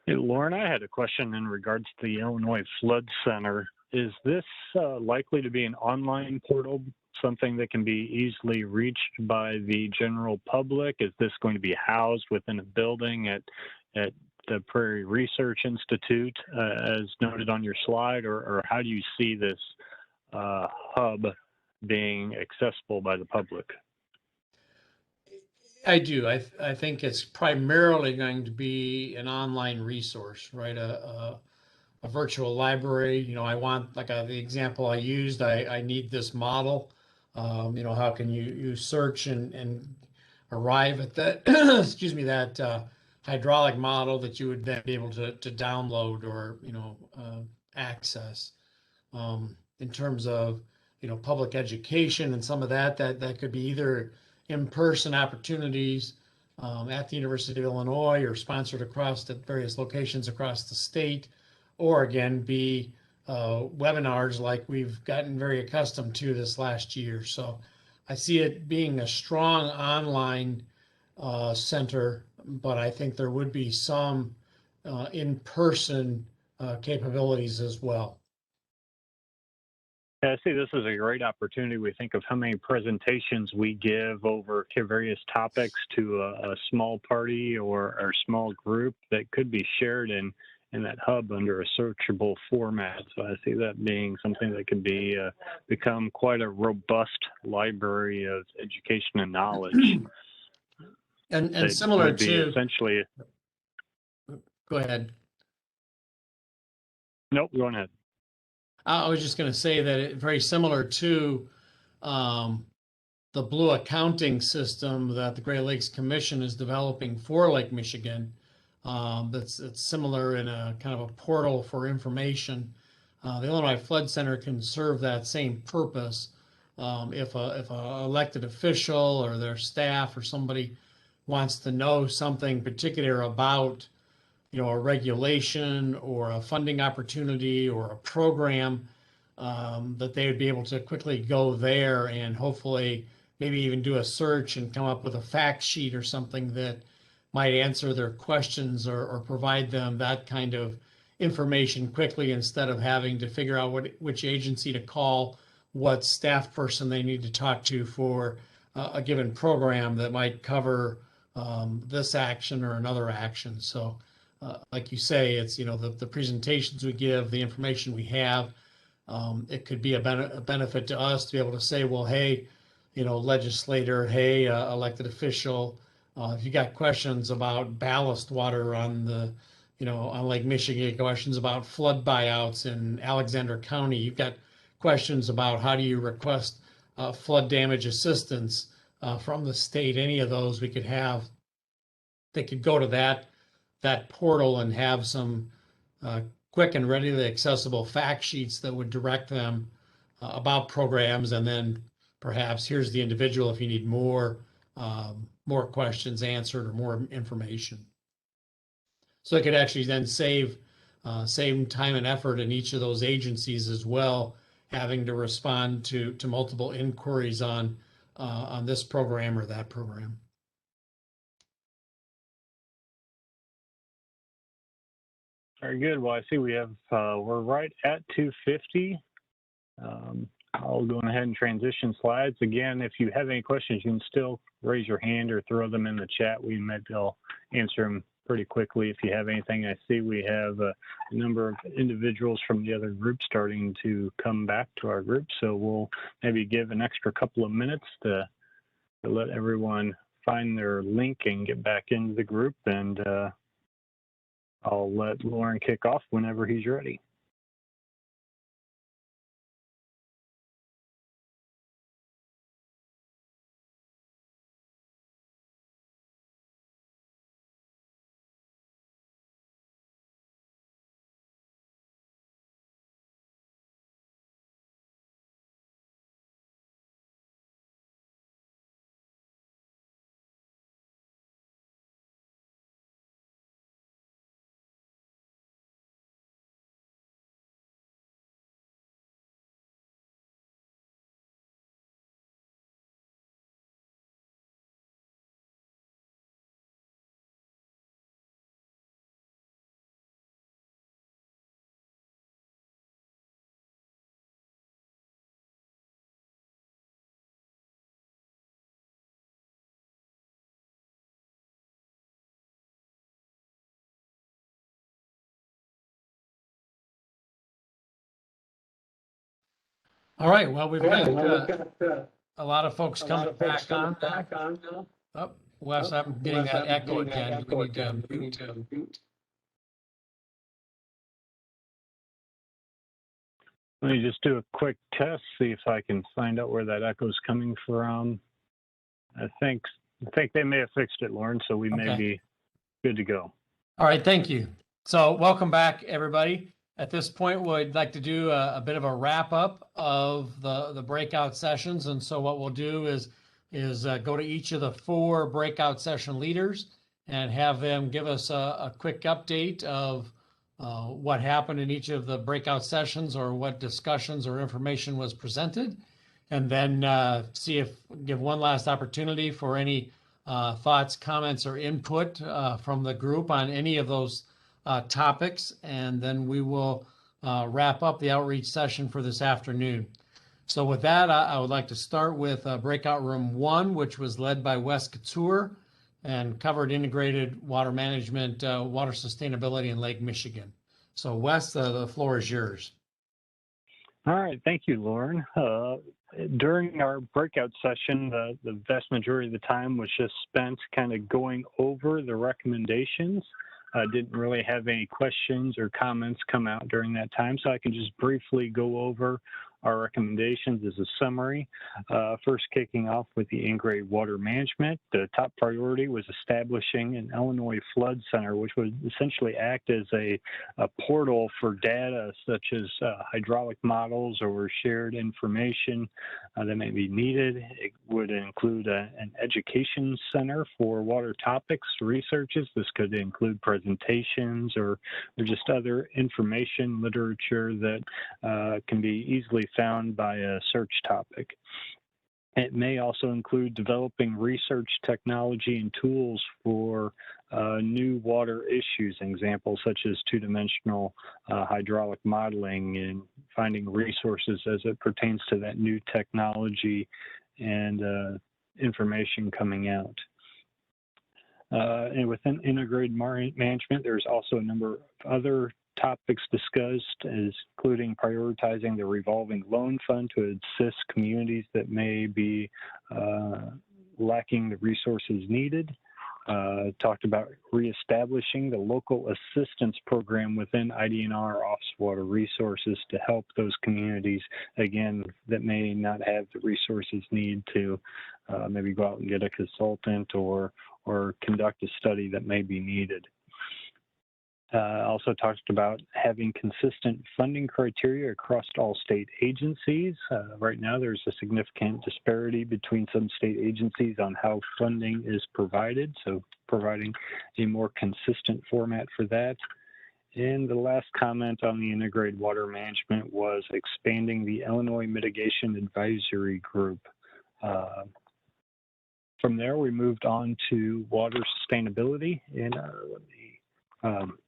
Hey, Lauren, I had a question in regards to the Illinois Flood Center. Is this likely to be an online portal, something that can be easily reached by the general public? Is this going to be housed within a building at the Prairie Research Institute, as noted on your slide, or how do you see this hub being accessible by the public? I do. I think it's primarily going to be an online resource, right? A virtual library. I want, like the example I used, I need this model. How can you search and arrive at that, excuse me, that hydraulic model that you would then be able to download or, access. In terms of, public education and some of that could be either in-person opportunities at the University of Illinois or sponsored across at various locations across the state, or again, be webinars like we've gotten very accustomed to this last year. So I see it being a strong online center, but I think there would be some in-person capabilities as well. Yeah, I see this is a great opportunity. We think of how many presentations we give over various topics to a small party or a small group that could be shared in that hub under a searchable format. So I see that being something that could be become quite a robust library of education and knowledge. And similar to essentially. Go ahead. Nope, go ahead. I was just going to say that very similar to the Blue accounting system that the Great Lakes Commission is developing for Lake Michigan. It's similar in a kind of a portal for information. The Illinois Flood Center can serve that same purpose. If a elected official or their staff or somebody wants to know something particular about, a regulation or a funding opportunity or a program, that they would be able to quickly go there and hopefully maybe even do a search and come up with a fact sheet or something that might answer their questions or provide them that kind of information quickly instead of having to figure out which agency to call, what staff person they need to talk to for a given program that might cover this action or another action. So like you say, it's, the presentations we give, the information we have, it could be a benefit to us to be able to say, well, hey, legislator, hey, elected official, if you got questions about ballast water on on Lake Michigan, questions about flood buyouts in Alexander County, you've got questions about how do you request flood damage assistance from the state, any of those we could have, they could go to that portal and have some quick and readily accessible fact sheets that would direct them about programs, and then perhaps here's the individual if you need more questions answered or more information. So it could actually then save time and effort in each of those agencies as well, having to respond to multiple inquiries on this program or that program. Very good. Well, I see we have, we're right at 2:50. I'll go ahead and transition slides. Again, if you have any questions, you can still raise your hand or throw them in the chat. We might be able to answer them pretty quickly if you have anything. I see we have a number of individuals from the other group starting to come back to our group. So we'll maybe give an extra couple of minutes to let everyone find their link and get back into the group, and I'll let Lauren kick off whenever he's ready. All right. Well, we've got a lot of folks coming back on. Oh, Wes, I'm getting that echo again. We need to mute. Let me just do a quick test, see if I can find out where that echo is coming from. I think they may have fixed it, Lauren, so we may be good to go. All right, thank you. So welcome back, everybody. At this point, we'd like to do a bit of a wrap up of the breakout sessions. And so what we'll do is is go to each of the 4 breakout session leaders and have them give us a quick update of what happened in each of the breakout sessions or what discussions or information was presented. And then give one last opportunity for any thoughts, comments, or input from the group on any of those topics. And then we will wrap up the outreach session for this afternoon. So with that, I would like to start with breakout room 1, which was led by Wes Couture and covered integrated water management, water sustainability in Lake Michigan. So Wes, the floor is yours. All right, thank you, Lauren. During our breakout session, the vast majority of the time was just spent kind of going over the recommendations. I didn't really have any questions or comments come out during that time, so I can just briefly go over our recommendations as a summary. First, kicking off with the integrated water management, the top priority was establishing an Illinois Flood Center, which would essentially act as a portal for data such as hydraulic models or shared information that may be needed. It would include an education center for water topics, researches. This could include presentations or just other information literature that can be easily found by a search topic. It may also include developing research technology and tools for new water issues, examples such as two-dimensional hydraulic modeling and finding resources as it pertains to that new technology and information coming out. And within integrated management, there's also a number of other topics discussed, including prioritizing the revolving loan fund to assist communities that may be lacking the resources needed. Talked about reestablishing the local assistance program within IDNR Office of Water Resources to help those communities, again, that may not have the resources need to maybe go out and get a consultant or conduct a study that may be needed. Also talked about having consistent funding criteria across all state agencies. Right now, there's a significant disparity between some state agencies on how funding is provided, so providing a more consistent format for that. And the last comment on the integrated water management was expanding the Illinois Mitigation Advisory Group. From there, we moved on to water sustainability. And I'm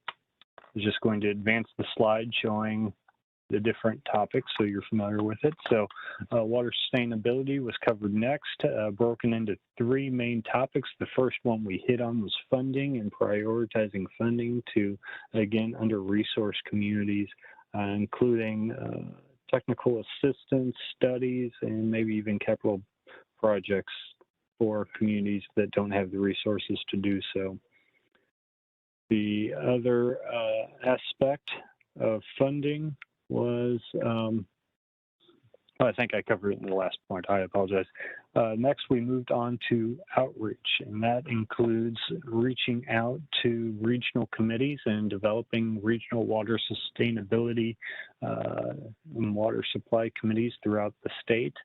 just going to advance the slide showing the different topics so you're familiar with it. So water sustainability was covered next, broken into 3 main topics. The first one we hit on was funding and prioritizing funding to, again, under-resourced communities, including technical assistance, studies, and maybe even capital projects for communities that don't have the resources to do so. The other aspect of funding was, I think I covered it in the last point. I apologize. Next, we moved on to outreach, and that includes reaching out to regional committees and developing regional water sustainability and water supply committees throughout the state,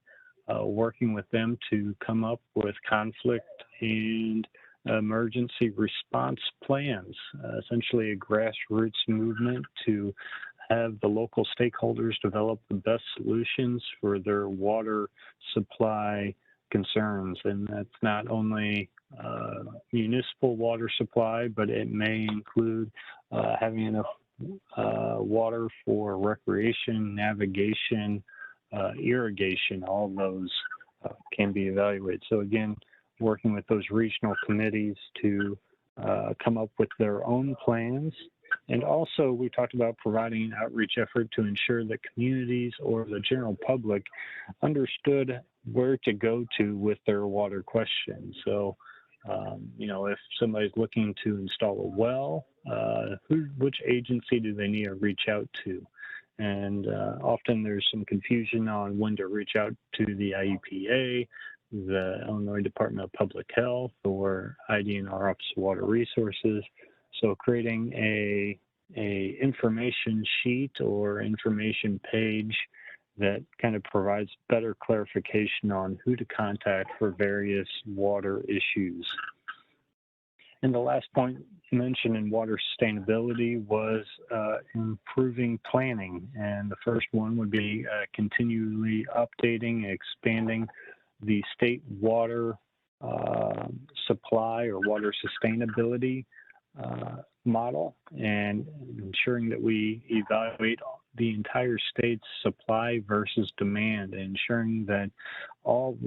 working with them to come up with conflict and emergency response plans, essentially a grassroots movement to have the local stakeholders develop the best solutions for their water supply concerns. And that's not only municipal water supply, but it may include having enough water for recreation, navigation, irrigation. All those can be evaluated. So again, working with those regional committees to come up with their own plans. And also, we talked about providing an outreach effort to ensure that communities or the general public understood where to go to with their water questions. So, if somebody's looking to install a well, which agency do they need to reach out to? And often there's some confusion on when to reach out to the IEPA, the Illinois Department of Public Health, or IDNR Office of Water Resources. So creating a information sheet or information page that kind of provides better clarification on who to contact for various water issues. And the last point mentioned in water sustainability was improving planning. And the first one would be continually updating and expanding the state water supply or water sustainability model, and ensuring that we evaluate the entire state's supply versus demand, ensuring that all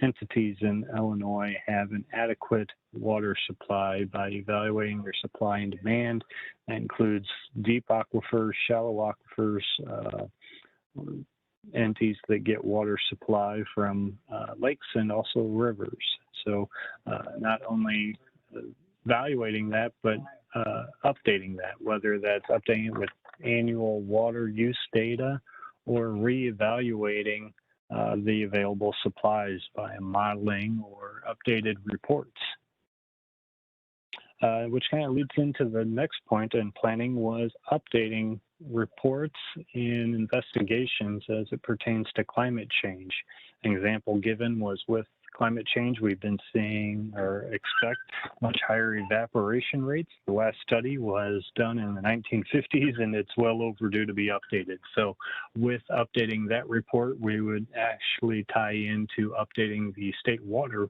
entities in Illinois have an adequate water supply by evaluating their supply and demand. That includes deep aquifers, shallow aquifers, entities that get water supply from lakes and also rivers. So not only evaluating that, but updating that, whether that's updating it with annual water use data or reevaluating the available supplies by modeling or updated reports. Which kind of leads into the next point in planning was updating reports and investigations as it pertains to climate change. An example given was with climate change, we've been seeing or expect much higher evaporation rates. The last study was done in the 1950s and it's well overdue to be updated. So with updating that report, we would actually tie into updating the state water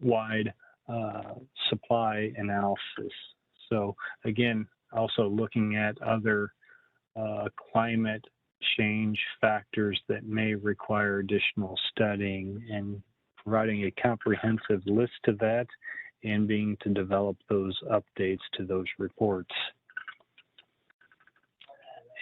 wide supply analysis. So again, also looking at other climate change factors that may require additional studying and providing a comprehensive list of that and being to develop those updates to those reports.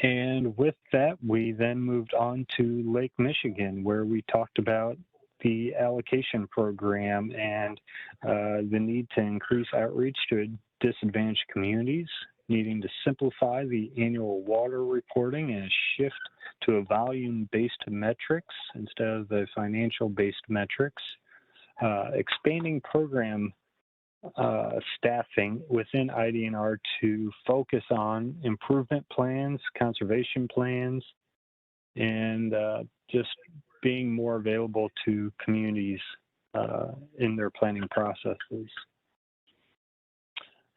And with that, we then moved on to Lake Michigan, where we talked about the allocation program and the need to increase outreach to disadvantaged communities, needing to simplify the annual water reporting and shift to a volume-based metrics instead of the financial-based metrics, expanding program staffing within IDNR to focus on improvement plans, conservation plans, and just being more available to communities in their planning processes.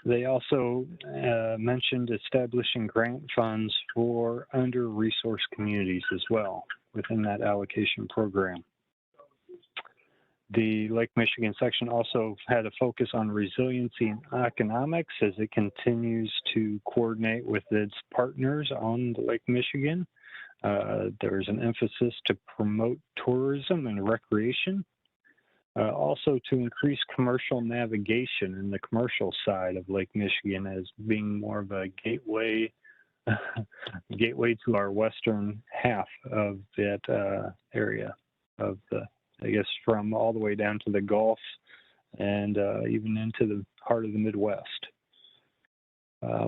They also mentioned establishing grant funds for under-resourced communities as well within that allocation program. The Lake Michigan section also had a focus on resiliency and economics as it continues to coordinate with its partners on the Lake Michigan. There's an emphasis to promote tourism and recreation. Also to increase commercial navigation in the commercial side of Lake Michigan as being more of a gateway to our western half of that area of the, I guess, from all the way down to the Gulf and even into the heart of the Midwest.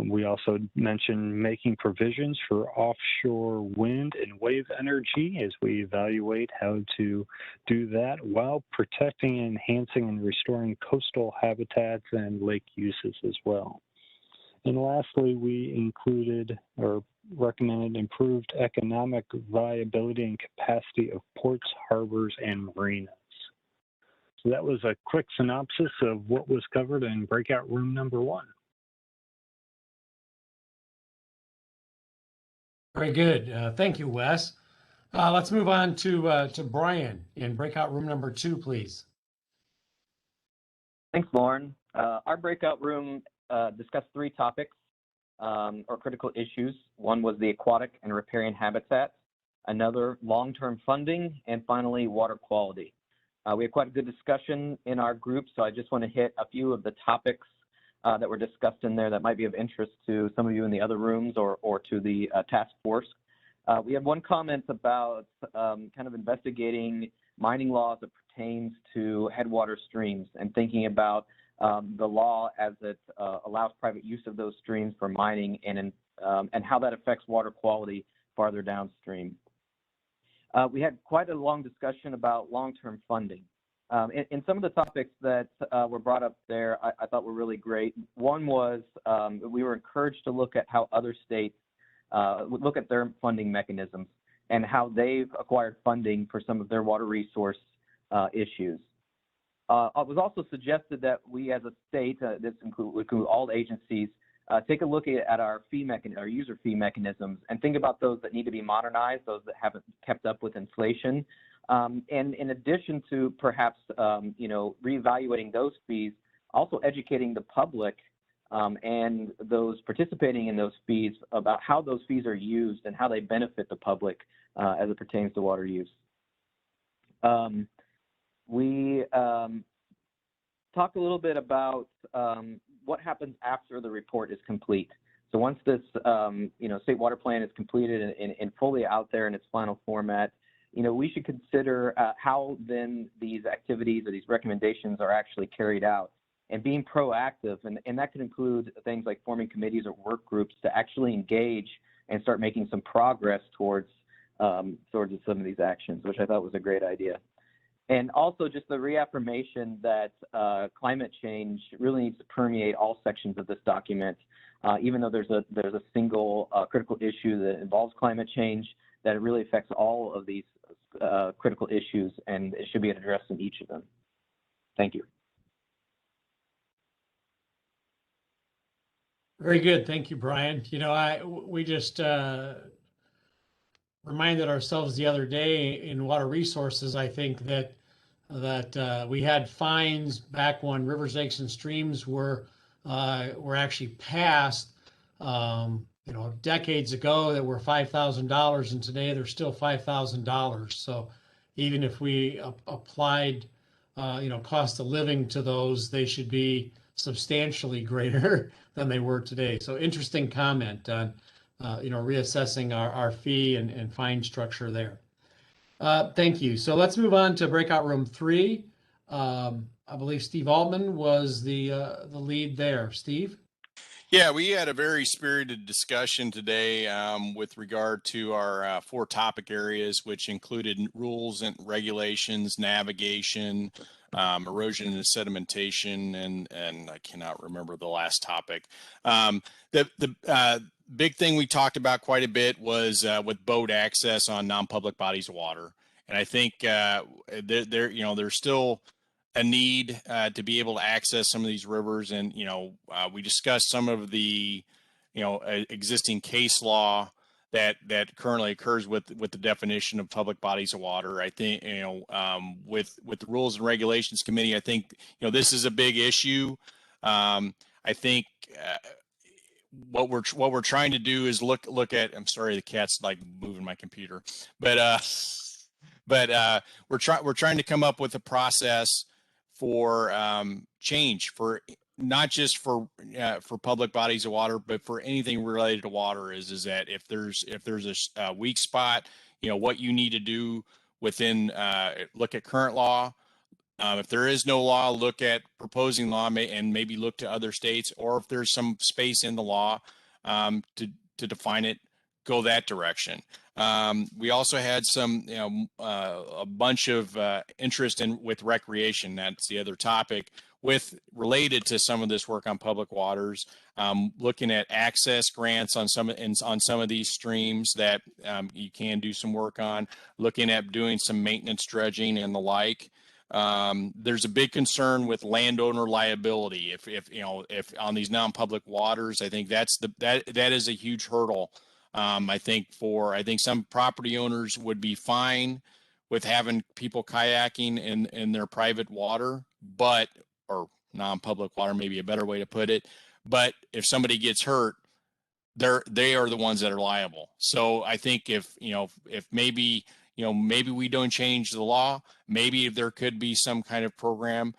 We also mentioned making provisions for offshore wind and wave energy as we evaluate how to do that while protecting, enhancing, and restoring coastal habitats and lake uses as well. And lastly, we included or recommended improved economic viability and capacity of ports, harbors, and marinas. So that was a quick synopsis of what was covered in breakout room number 1. Very good. Thank you, Wes. Let's move on to Brian in breakout room number 2, please. Thanks, Lauren. Our breakout room discussed 3 topics or critical issues. One was the aquatic and riparian habitats, another long-term funding, and finally water quality. We had quite a good discussion in our group, so I just want to hit a few of the topics that were discussed in there that might be of interest to some of you in the other rooms or to the task force. We had one comment about kind of investigating mining laws that pertains to headwater streams and thinking about the law as it allows private use of those streams for mining and how that affects water quality farther downstream. We had quite a long discussion about long-term funding. And some of the topics that were brought up there I thought were really great. One was we were encouraged to look at how other states look at their funding mechanisms and how they've acquired funding for some of their water resource issues. It was also suggested that we as a state, this would include all agencies, take a look at our our user fee mechanisms and think about those that need to be modernized, those that haven't kept up with inflation. And in addition to perhaps, reevaluating those fees, also educating the public and those participating in those fees about how those fees are used and how they benefit the public as it pertains to water use. We talked a little bit about what happens after the report is complete. So once this, state water plan is completed and fully out there in its final format, we should consider how then these activities or these recommendations are actually carried out and being proactive. And that could include things like forming committees or work groups to actually engage and start making some progress towards some of these actions, which I thought was a great idea. And also just the reaffirmation that climate change really needs to permeate all sections of this document, even though there's a single critical issue that involves climate change, that it really affects all of these critical issues, and it should be addressed in each of them. Thank you. Very good. Thank you, Brian. We just reminded ourselves the other day in water resources, I think that we had fines back when rivers, lakes, and streams were actually passed, decades ago, that were $5,000, and today they're still $5,000. So even if we applied, cost of living to those, they should be substantially greater than they were today. So interesting comment on, reassessing our fee and fine structure there. Thank you. So let's move on to breakout room 3. I believe Steve Altman was the lead there. Steve? Yeah, we had a very spirited discussion today with regard to our 4 topic areas, which included rules and regulations, navigation, erosion and sedimentation, and I cannot remember the last topic. The big thing we talked about quite a bit was with boat access on non-public bodies of water, and I think there's still a need to be able to access some of these rivers, and we discussed some of the existing case law that currently occurs with the definition of public bodies of water. I think with the Rules and Regulations Committee, I think this is a big issue. I think what we're trying to do is look at. I'm sorry, the cat's like moving my computer, but we're trying to come up with a process for change, for not just for public bodies of water, but for anything related to water. Is that if there's a weak spot, what you need to do within look at current law. If there is no law, look at proposing law and maybe look to other states, or if there's some space in the law to define it, go that direction. We also had some, a bunch of interest with recreation. That's the other topic related to some of this work on public waters. Looking at access grants on some of these streams that you can do some work on. Looking at doing some maintenance dredging and the like. There's a big concern with landowner liability. If on these non-public waters, I think that is a huge hurdle. I think some property owners would be fine with having people kayaking in their private water, or non-public water, maybe a better way to put it. But if somebody gets hurt, they are the ones that are liable. So I think if maybe we don't change the law, maybe there could be some kind of program.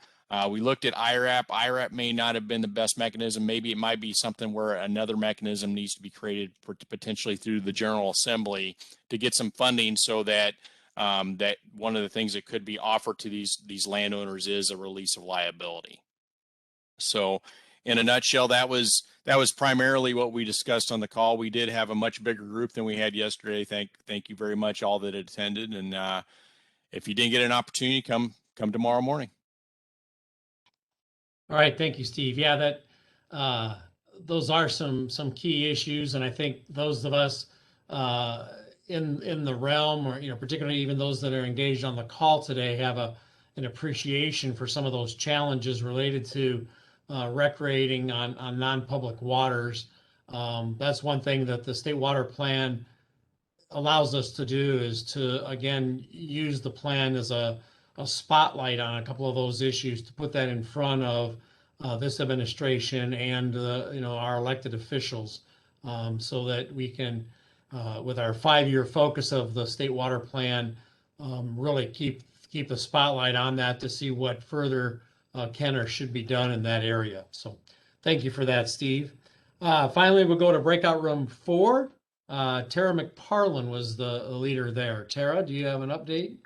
We looked at IRAP. IRAP may not have been the best mechanism. Maybe it might be something where another mechanism needs to be created potentially through the General Assembly to get some funding, so that that one of the things that could be offered to these landowners is a release of liability. So in a nutshell, that was primarily what we discussed on the call. We did have a much bigger group than we had yesterday. Thank you very much, all that attended. And if you didn't get an opportunity, come tomorrow morning. All right, thank you, Steve. Yeah, that those are some key issues, and I think those of us in the realm, or particularly even those that are engaged on the call today, have an appreciation for some of those challenges related to recreating on non-public waters. That's one thing that the state water plan allows us to do, is to again use the plan as a spotlight on a couple of those issues, to put that in front of this administration and our elected officials, so that we can, with our 5-year focus of the state water plan, really keep the spotlight on that to see what further can or should be done in that area. So thank you for that, Steve. Finally, we'll go to breakout room 4. Tara McParlin was the leader there. Tara, do you have an update?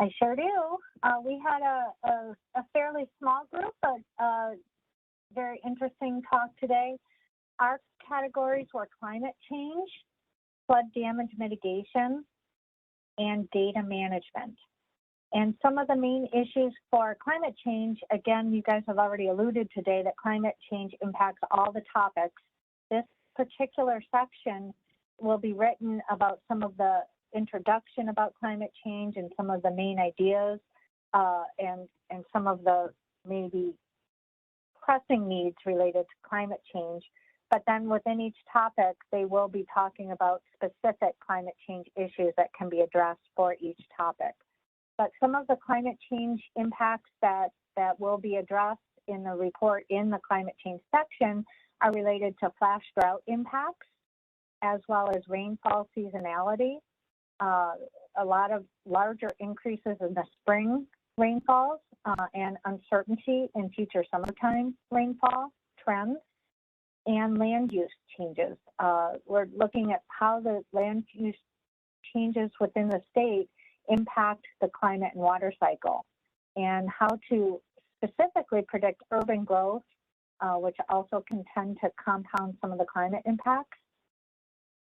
I sure do. We had a fairly small group, but very interesting talk today. Our categories were climate change, flood damage mitigation, and data management. And some of the main issues for climate change, again, you guys have already alluded today that climate change impacts all the topics. This particular section will be written about some of the introduction about climate change and some of the main ideas and some of the maybe pressing needs related to climate change. But then within each topic, they will be talking about specific climate change issues that can be addressed for each topic. But some of the climate change impacts that will be addressed in the report in the climate change section are related to flash drought impacts, as well as rainfall seasonality, a lot of larger increases in the spring rainfalls, and uncertainty in future summertime rainfall trends, and land use changes. We're looking at how the land use changes within the state impact the climate and water cycle, and how to specifically predict urban growth, which also can tend to compound some of the climate impacts.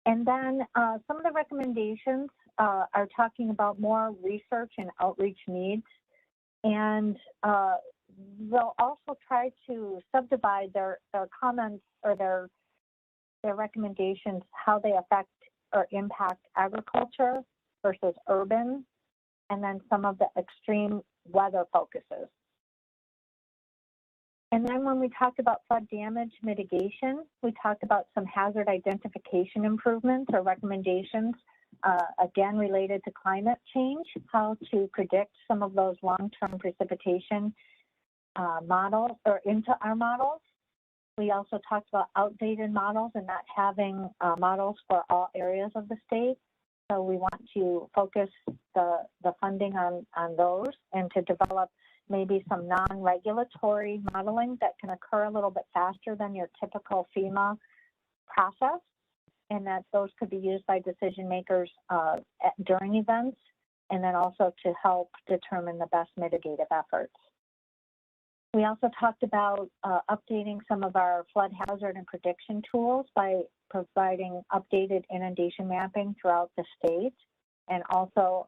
And then some of the recommendations are talking about more research and outreach needs, and they'll also try to subdivide their comments or their recommendations, how they affect or impact agriculture versus urban, and then some of the extreme weather focuses. And then when we talked about flood damage mitigation, we talked about some hazard identification improvements or recommendations, again related to climate change, how to predict some of those long-term precipitation models or into our models. We also talked about outdated models and not having models for all areas of the state. So we want to focus the funding on those, and to develop maybe some non-regulatory modeling that can occur a little bit faster than your typical FEMA process, and that those could be used by decision makers during events, and then also to help determine the best mitigative efforts. We also talked about updating some of our flood hazard and prediction tools by providing updated inundation mapping throughout the state, and also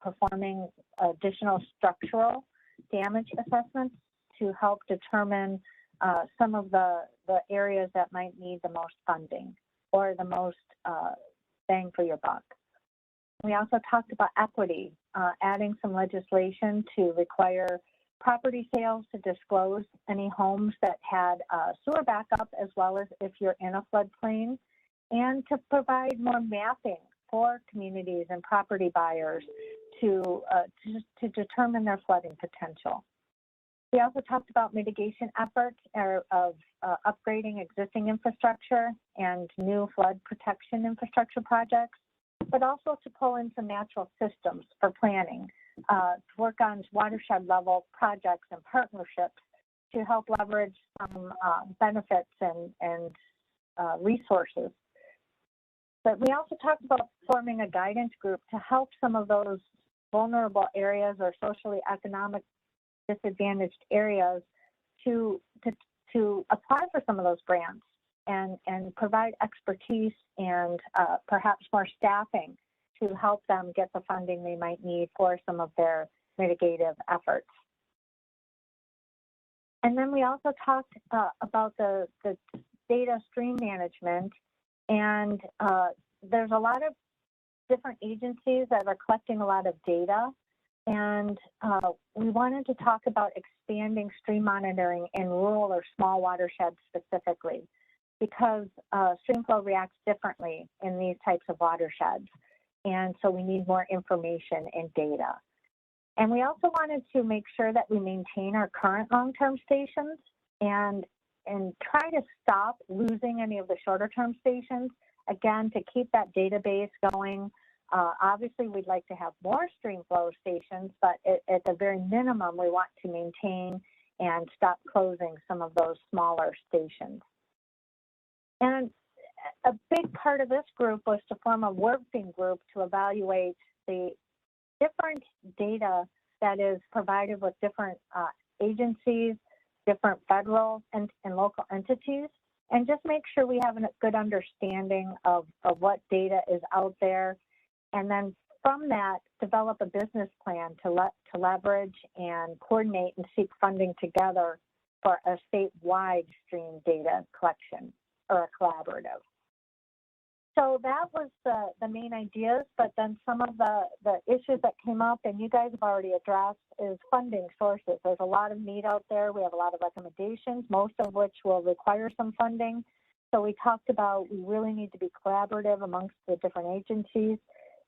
performing additional structural damage assessments to help determine some of the areas that might need the most funding or the most bang for your buck. We also talked about equity, adding some legislation to require property sales to disclose any homes that had sewer backup, as well as if you're in a floodplain, and to provide more mapping for communities and property buyers to determine their flooding potential. We also talked about mitigation efforts of upgrading existing infrastructure and new flood protection infrastructure projects, but also to pull in some natural systems for planning, to work on watershed level projects and partnerships to help leverage some benefits and resources. But we also talked about forming a guidance group to help some of those vulnerable areas or socially economic disadvantaged areas to apply for some of those grants and provide expertise and perhaps more staffing to help them get the funding they might need for some of their mitigative efforts. And then we also talked about the data stream management, and there's a lot of different agencies that are collecting a lot of data, and we wanted to talk about expanding stream monitoring in rural or small watersheds specifically, because stream flow reacts differently in these types of watersheds, and so we need more information and data. And we also wanted to make sure that we maintain our current long-term stations and try to stop losing any of the shorter-term stations, again, to keep that database going. Obviously, we'd like to have more stream flow stations, but at the very minimum, we want to maintain and stop closing some of those smaller stations. And a big part of this group was to form a working group to evaluate the different data that is provided with different agencies, different federal and local entities, and just make sure we have a good understanding of what data is out there. And then from that, develop a business plan to leverage and coordinate and seek funding together for a statewide stream data collection or a collaborative. So that was the main ideas, but then some of the issues that came up, and you guys have already addressed, is funding sources. There's a lot of need out there. We have a lot of recommendations, most of which will require some funding. So we talked about we really need to be collaborative amongst the different agencies,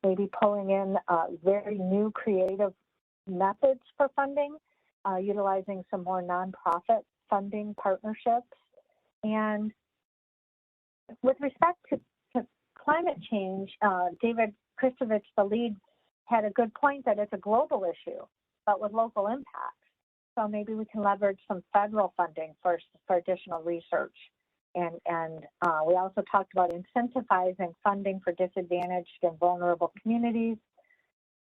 maybe pulling in very new creative methods for funding, utilizing some more nonprofit funding partnerships. And with respect to climate change, David Kristovich, the lead, had a good point that it's a global issue, but with local impacts. So maybe we can leverage some federal funding for additional research. And we also talked about incentivizing funding for disadvantaged and vulnerable communities.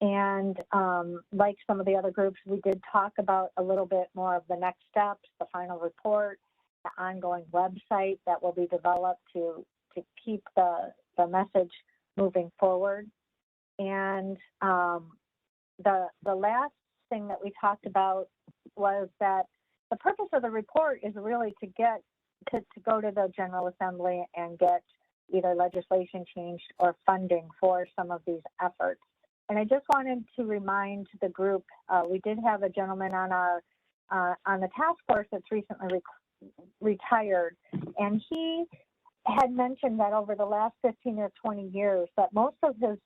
And like some of the other groups, we did talk about a little bit more of the next steps, the final report, the ongoing website that will be developed to keep the message moving forward. And the last thing that we talked about was that the purpose of the report is really to get to go to the General Assembly and get either legislation changed or funding for some of these efforts. And I just wanted to remind the group, we did have a gentleman on the task force that's recently retired, and he had mentioned that over the last 15 or 20 years that most of his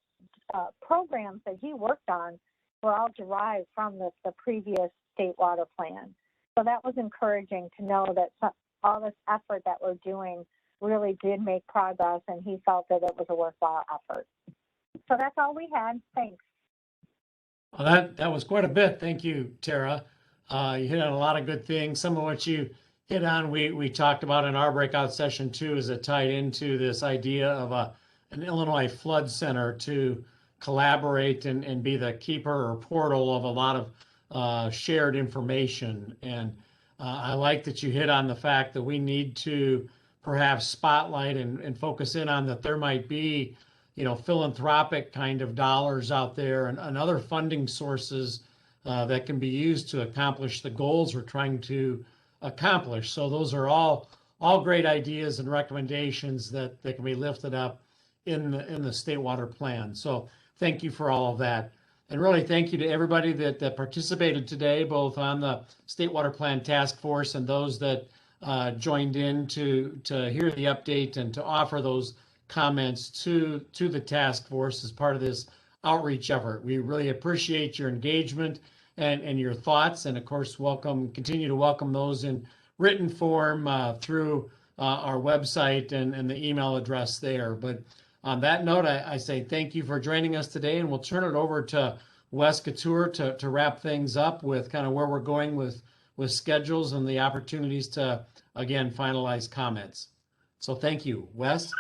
programs that he worked on were all derived from the previous state water plan. So that was encouraging to know that all this effort that we're doing really did make progress, and he felt that it was a worthwhile effort. So that's all we had. Thanks. Well, that was quite a bit. Thank you, Tara. You hit on a lot of good things. Some of what you hit on, we talked about in our breakout session too, as it tied into this idea of an Illinois Flood Center to collaborate and be the keeper or portal of a lot of shared information. And I like that you hit on the fact that we need to perhaps spotlight and focus in on that there might be, philanthropic kind of dollars out there and other funding sources that can be used to accomplish the goals we're trying to accomplish. So those are all great ideas and recommendations that can be lifted up in the state water plan. So thank you for all of that. And really thank you to everybody that participated today, both on the State Water Plan Task Force and those that joined in to hear the update and to offer those comments to the task force as part of this outreach effort. We really appreciate your engagement and your thoughts, and of course continue to welcome those in written form through our website and the email address there. But on that note, I say thank you for joining us today, and we'll turn it over to Wes Couture to wrap things up with kind of where we're going with schedules and the opportunities to, again, finalize comments. So thank you. Wes?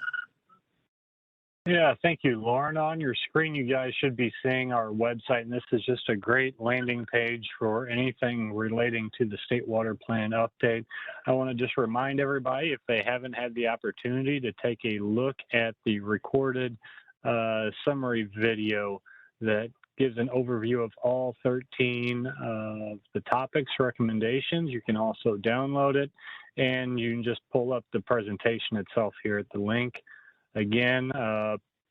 Yeah, thank you, Lauren. On your screen, you guys should be seeing our website, and this is just a great landing page for anything relating to the State Water Plan update. I want to just remind everybody, if they haven't had the opportunity, to take a look at the recorded summary video that gives an overview of all 13 of the topics recommendations. You can also download it, and you can just pull up the presentation itself here at the link. Again,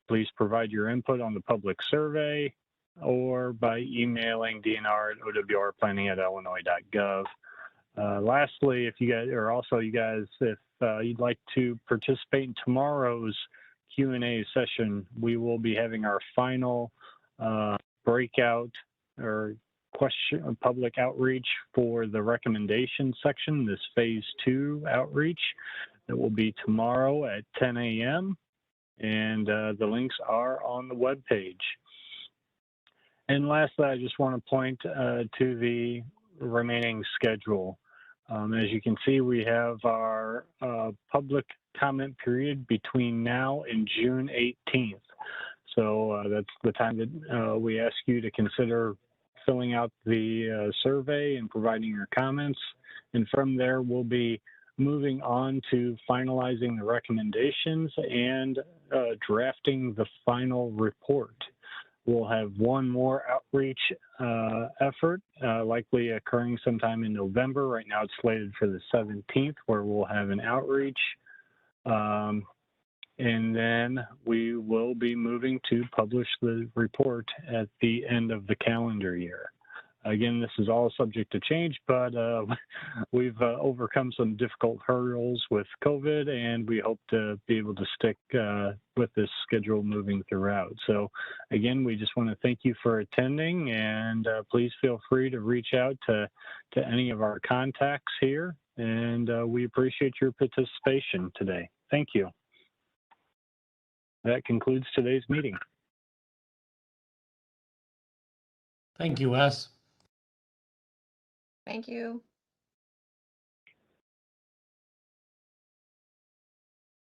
please provide your input on the public survey or by emailing dnr@owrplanning@illinois.gov. Lastly, if you guys, if you'd like to participate in tomorrow's Q&A session, we will be having our final breakout or question public outreach for the recommendation section, this phase 2 outreach. That will be tomorrow at 10 a.m. and the links are on the webpage. And lastly, I just want to point to the remaining schedule. As you can see, we have our public comment period between now and June 18th. So that's the time that we ask you to consider filling out the survey and providing your comments. And from there, we'll be moving on to finalizing the recommendations and drafting the final report. We'll have one more outreach effort, likely occurring sometime in November. Right now it's slated for the 17th, where we'll have an outreach. And then we will be moving to publish the report at the end of the calendar year. Again, this is all subject to change, but we've overcome some difficult hurdles with COVID, and we hope to be able to stick with this schedule moving throughout. So again, we just want to thank you for attending, and please feel free to reach out to any of our contacts here, and we appreciate your participation today. Thank you. That concludes today's meeting. Thank you, Wes. Thank you.